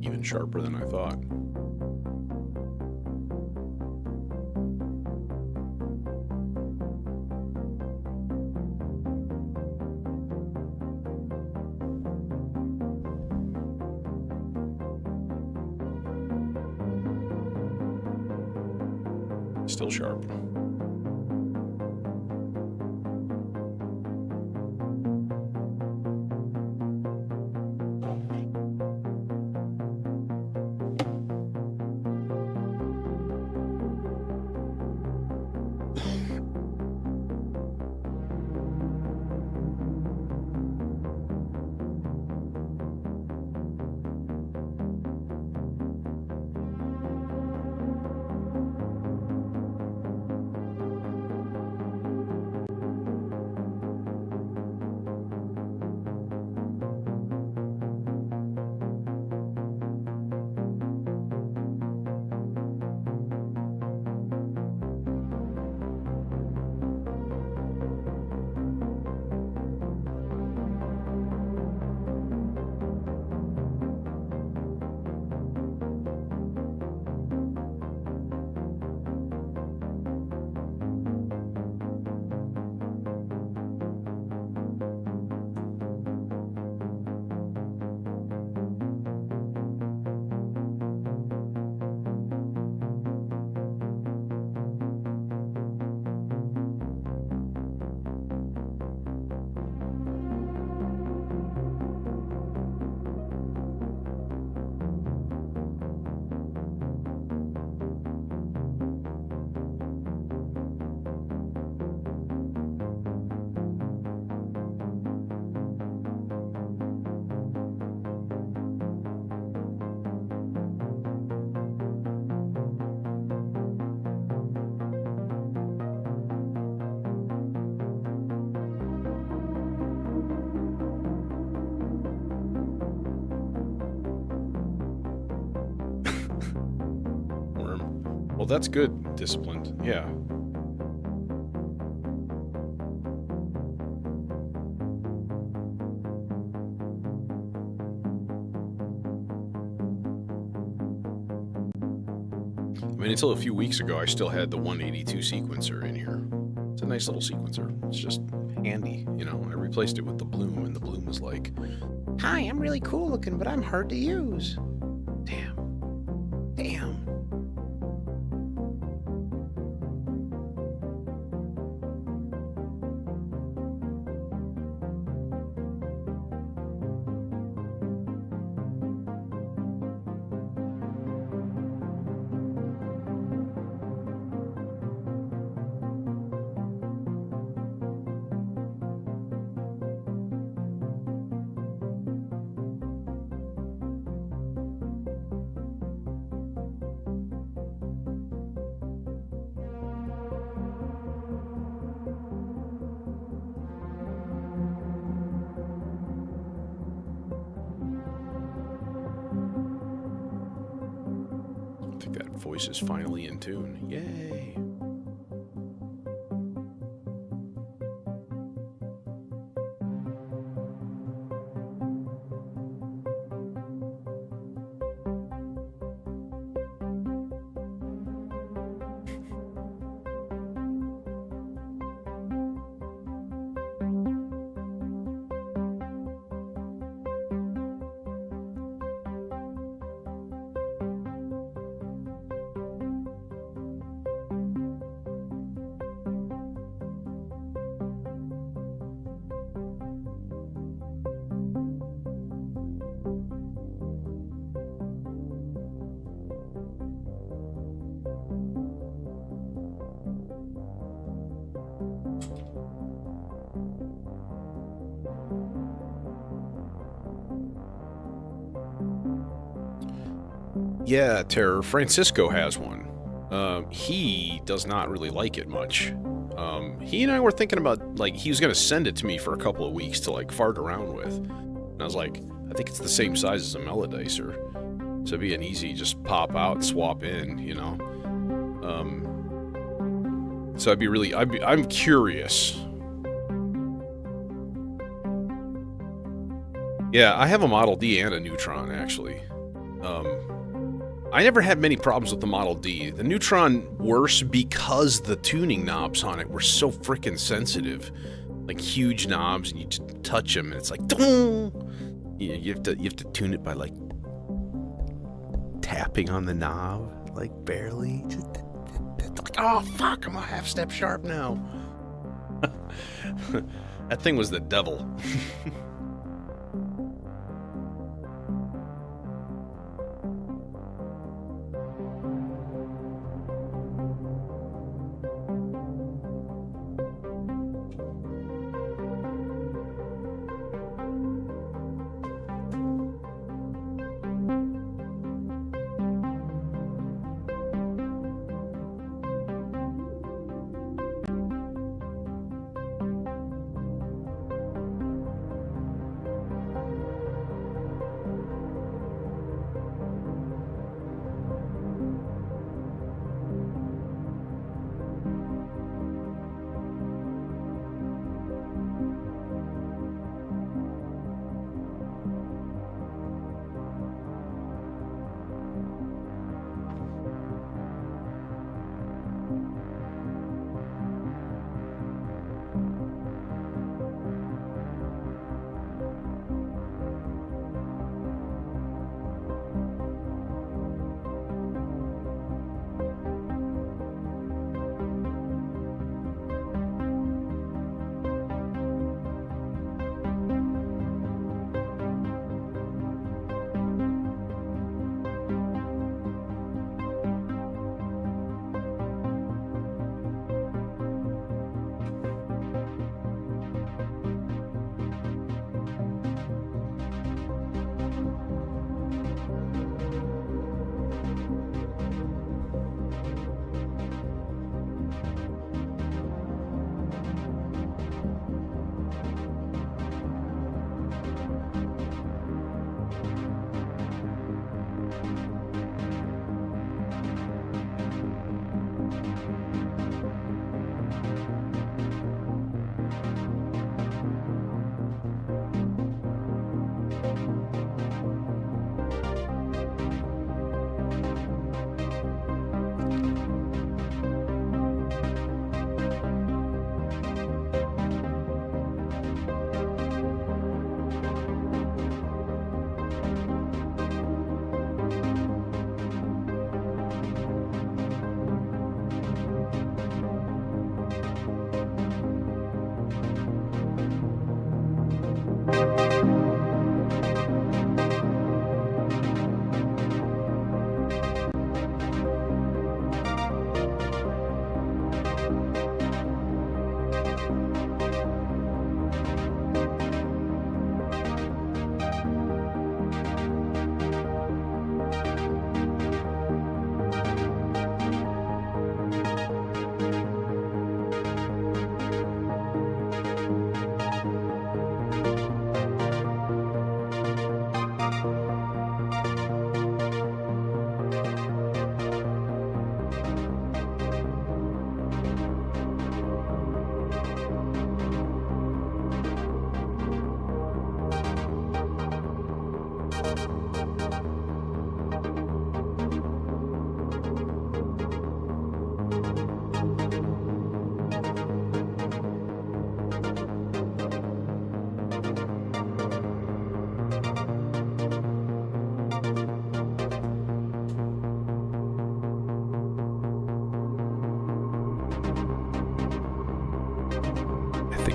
Even sharper than I thought. Still sharp. Well, that's good, disciplined. Yeah. I mean, until a few weeks ago, I still had the 182 sequencer in here. It's a nice little sequencer. It's just handy, you know. I replaced it with the Bloom, and the Bloom was like, "Hi, I'm really cool looking, but I'm hard to use." Damn. Damn. I think that voice is finally in tune. Yay! Yeah, Terror. Francisco has one. He does not really like it much. He and I were thinking about, like, he was going to send it to me for a couple of weeks to, like, fart around with. And I was like, I think it's the same size as a Melodicer. So it'd be an easy just pop out, swap in, you know? So I'm curious. Yeah, I have a Model D and a Neutron, actually. I never had many problems with the Model D. The Neutron worse because the tuning knobs on it were so freaking sensitive. Like huge knobs, and you just touch them and it's like, dong! You have to tune it by like tapping on the knob, like barely. Just like, oh fuck, I'm a half step sharp now. That thing was the devil.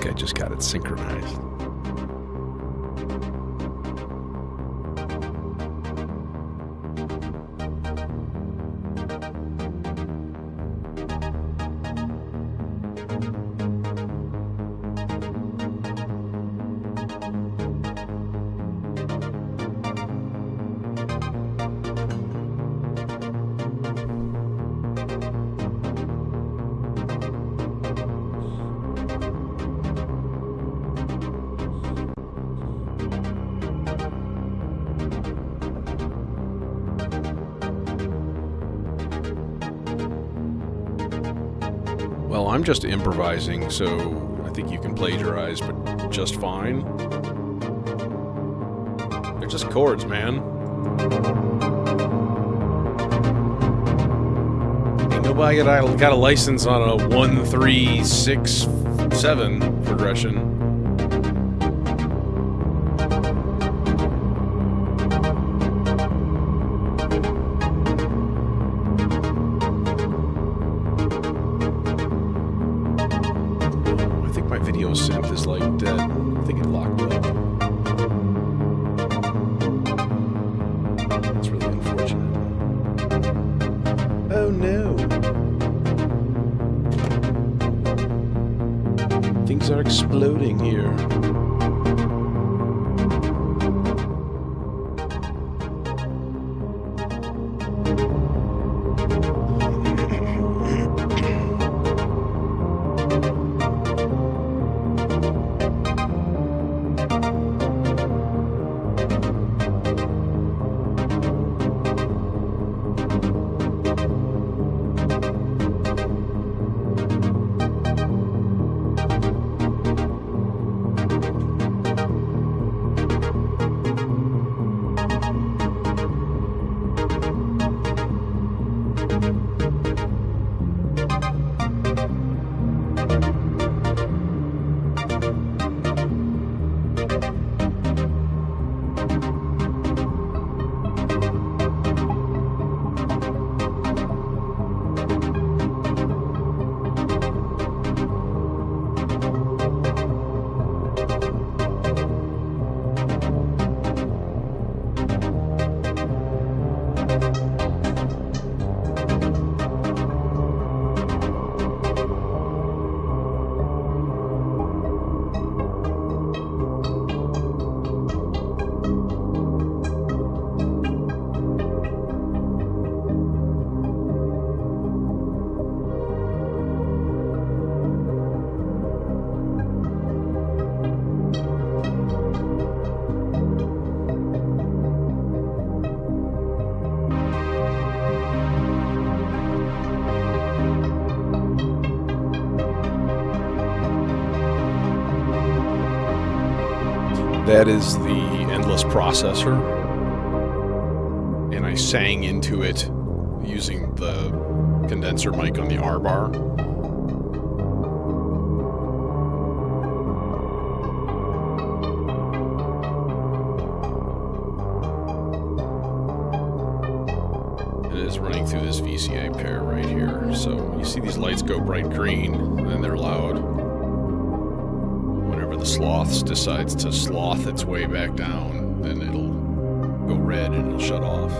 I just got it synchronized. Well, I'm just improvising, so I think you can plagiarize, but just fine. They're just chords, man. Ain't nobody got a license on a 1, 3, 6, 7 progression. I think my video synth is like dead. I think it locked up. That's really unfortunate. Oh no. Things are exploding here. That is the endless processor, and I sang into it using the condenser mic on the R bar. It is running through this VCA pair right here, so you see these lights go bright green, and then they're loud. The sloth decides to sloth its way back down, then it'll go red and it'll shut off.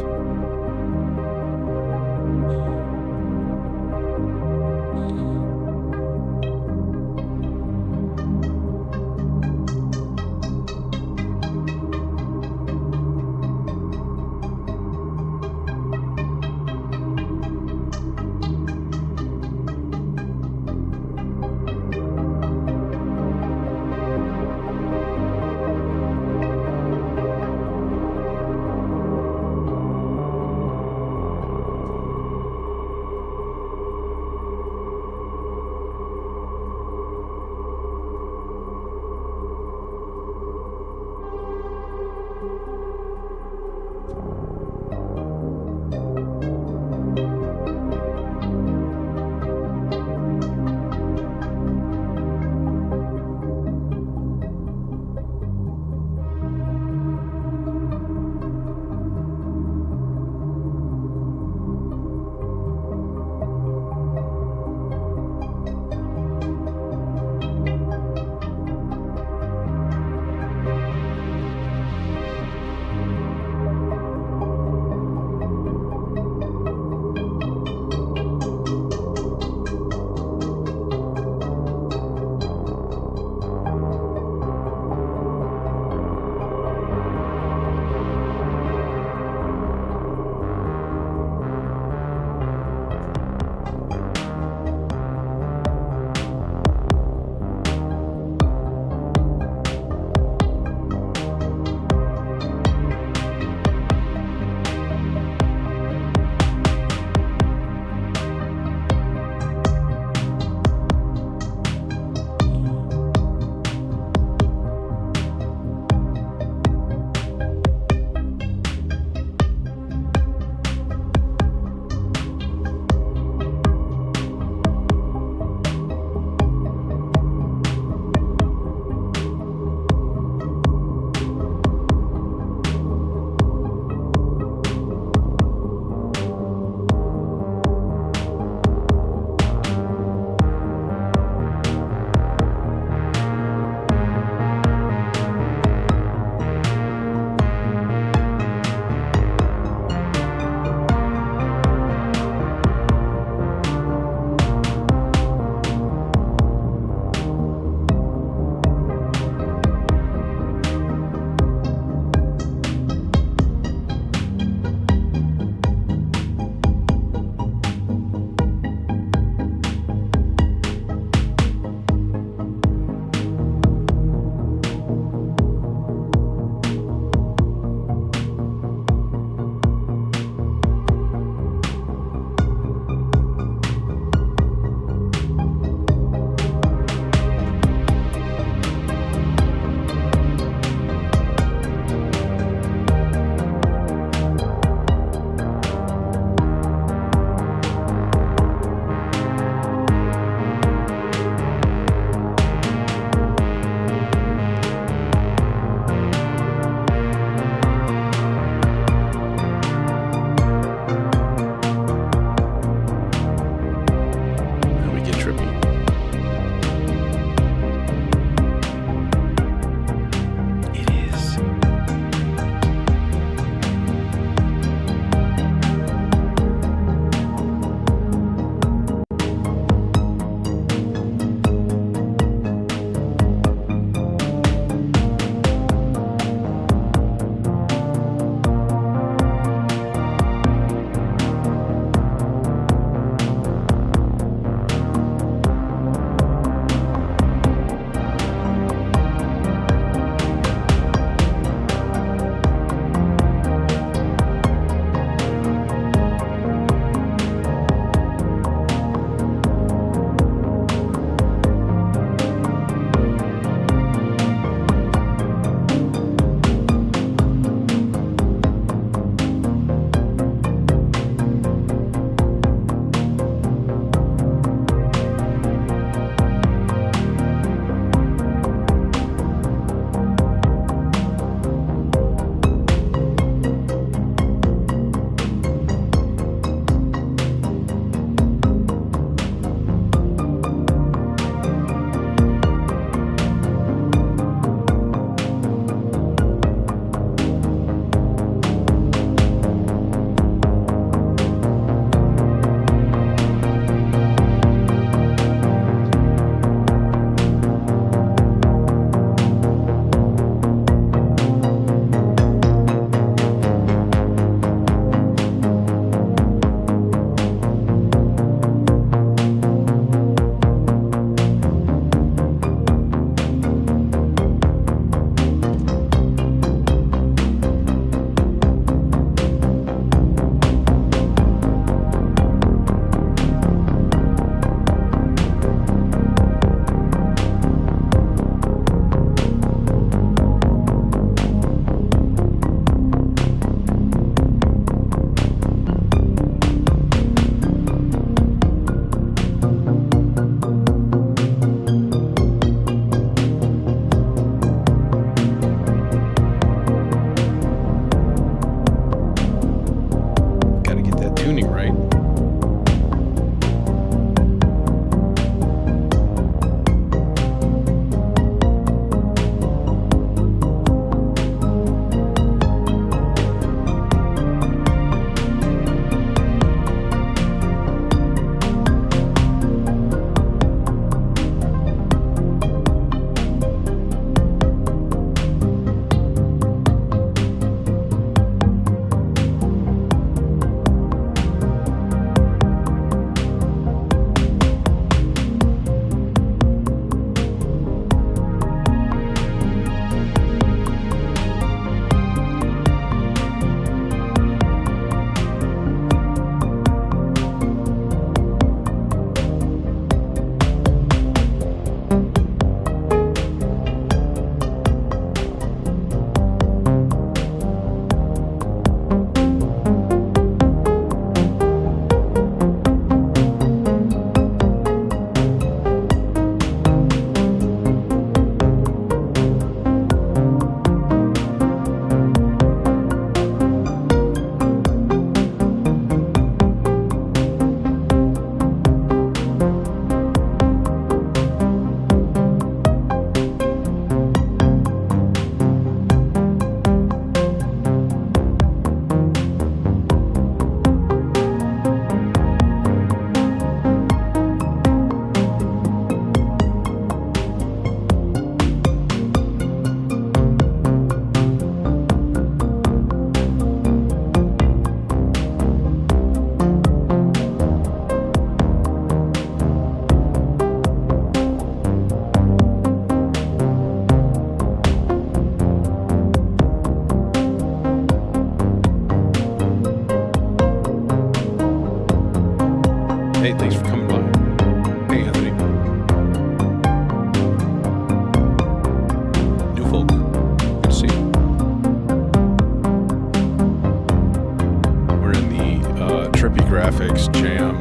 graphics jam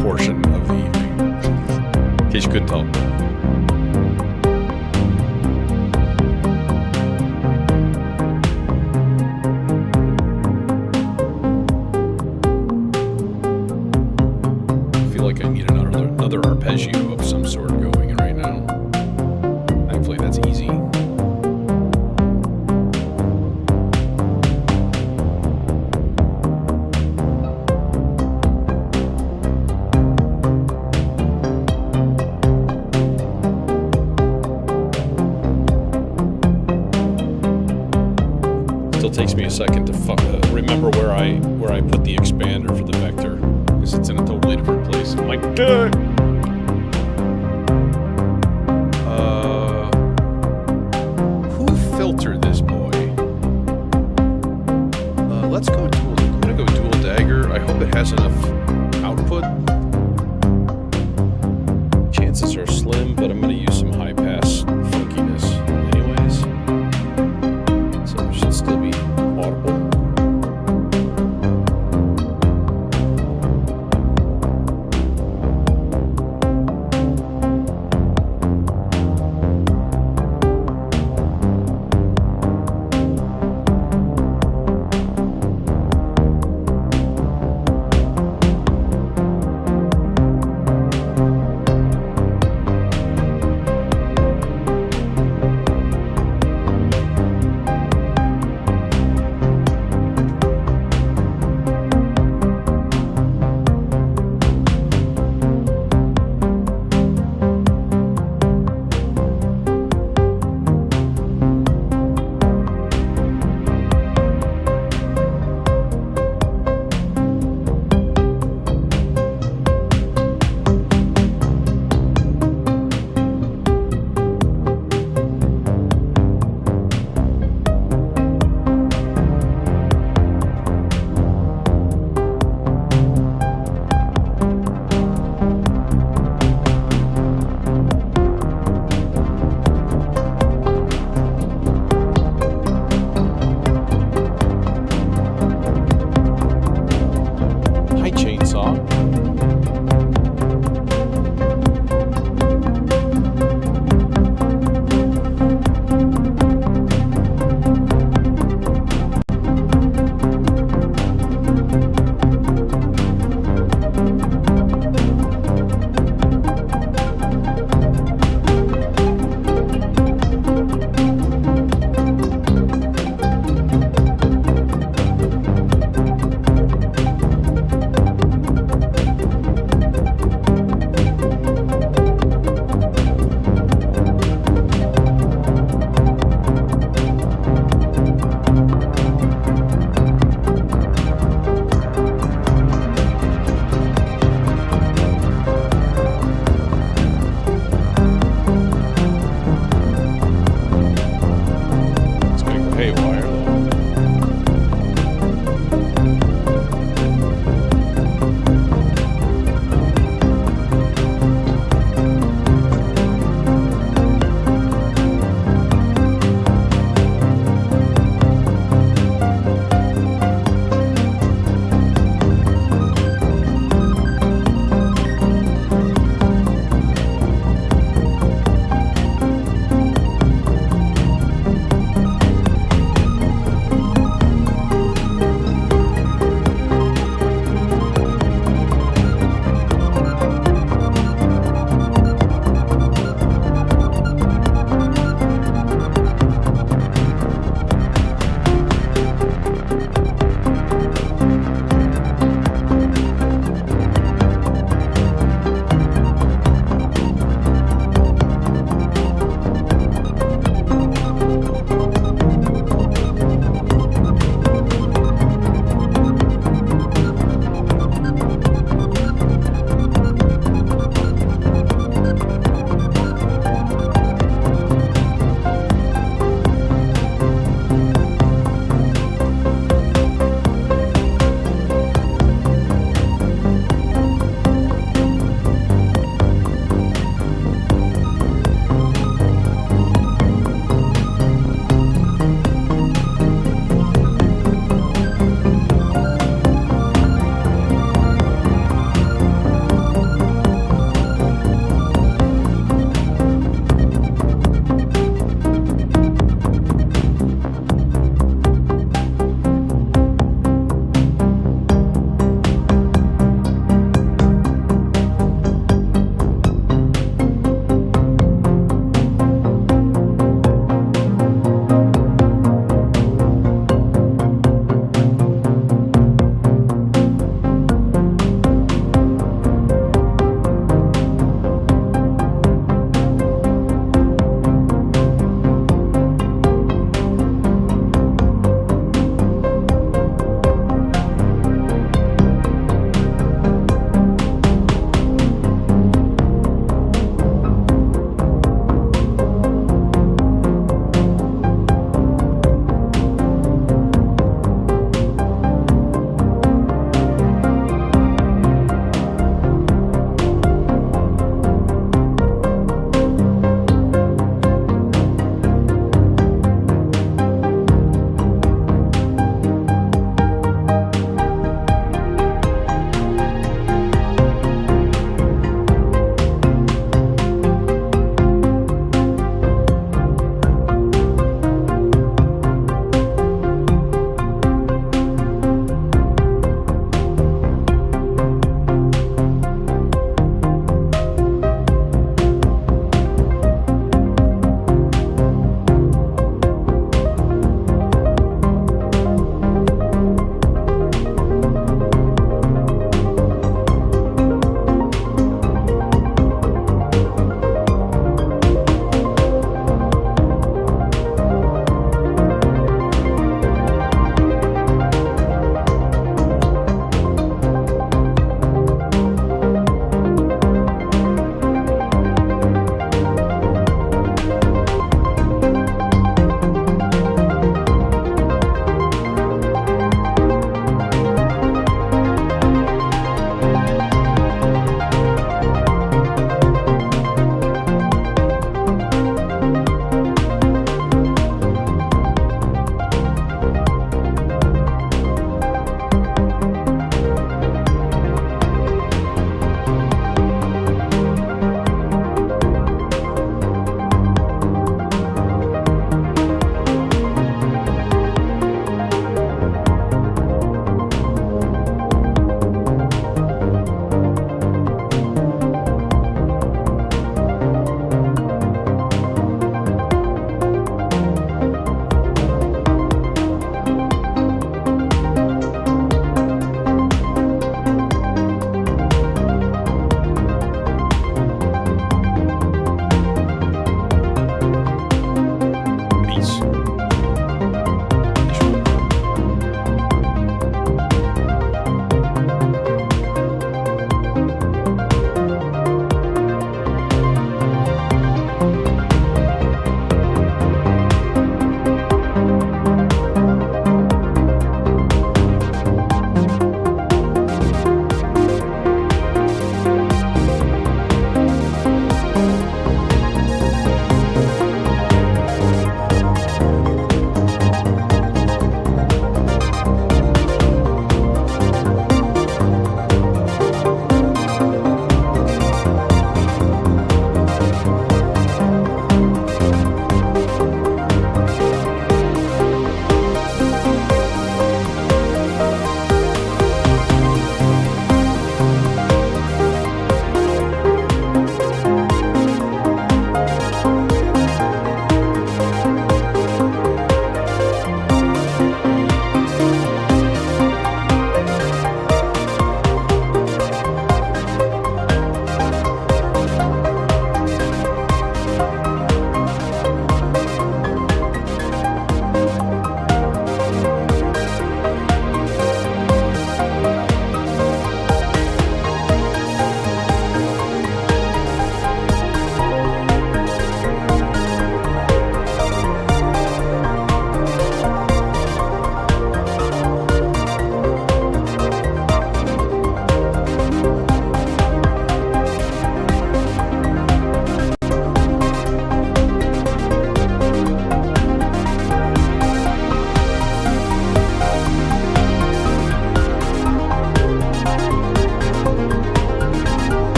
portion of the evening. In case you couldn't tell. I feel like I need another arpeggio of some sort going right now. Thankfully, that's easy. Still takes me a second to remember where I put the expander for the vector, because it's in a totally different place. I'm like, duh! Who filtered this boy? Let's go dual. I'm gonna go dual dagger. I hope it has enough output. Chances are slim, but I'm gonna use some high pass funkiness anyways. So it should still be audible.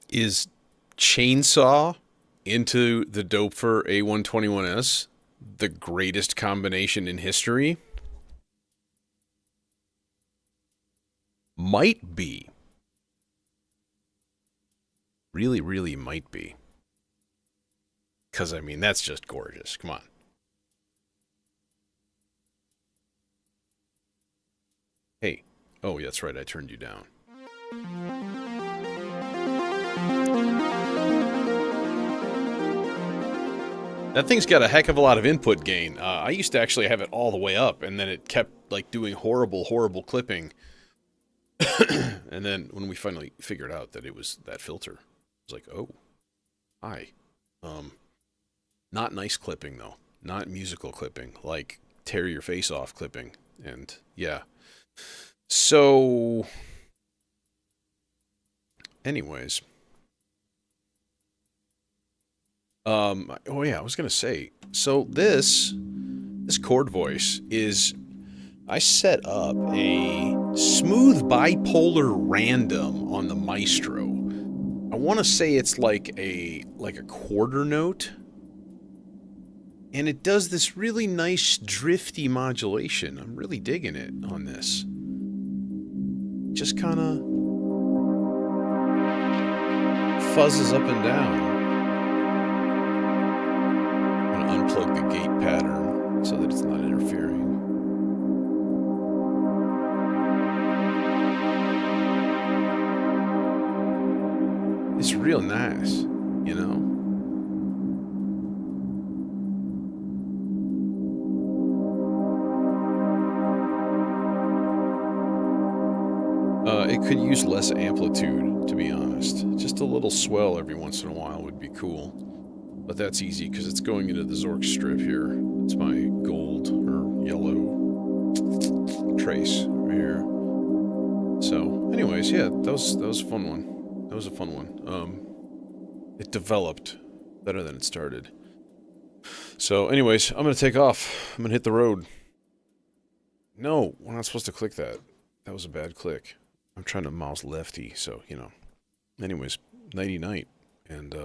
Is chainsaw into the Doepfer A121S the greatest combination in history? Might be. Really, really might be. Because, I mean, that's just gorgeous. Come on. Hey. Oh, that's right. I turned you down. That thing's got a heck of a lot of input gain. I used to actually have it all the way up, and then it kept, like, doing horrible, horrible clipping. And then when we finally figured out that it was that filter, I was like, oh, hi. Not nice clipping, though. Not musical clipping. Like, tear your face off clipping. And, yeah. So, anyways. Oh yeah, I was gonna say, so this chord voice is, I set up a smooth bipolar random on the Maestro. I want to say it's like a quarter note, and it does this really nice drifty modulation. I'm really digging it on this. Just kind of fuzzes up and down. Unplug the gate pattern so that it's not interfering. It's real nice, you know? It could use less amplitude, to be honest. Just a little swell every once in a while would be cool. But that's easy because it's going into the Zork strip here. It's my gold or yellow trace right here. So, anyways, yeah, that was a fun one. That was a fun one. It developed better than it started. So, anyways, I'm gonna take off. I'm gonna hit the road. No, we're not supposed to click that. That was a bad click. I'm trying to mouse lefty, so you know. Anyways, nighty night, and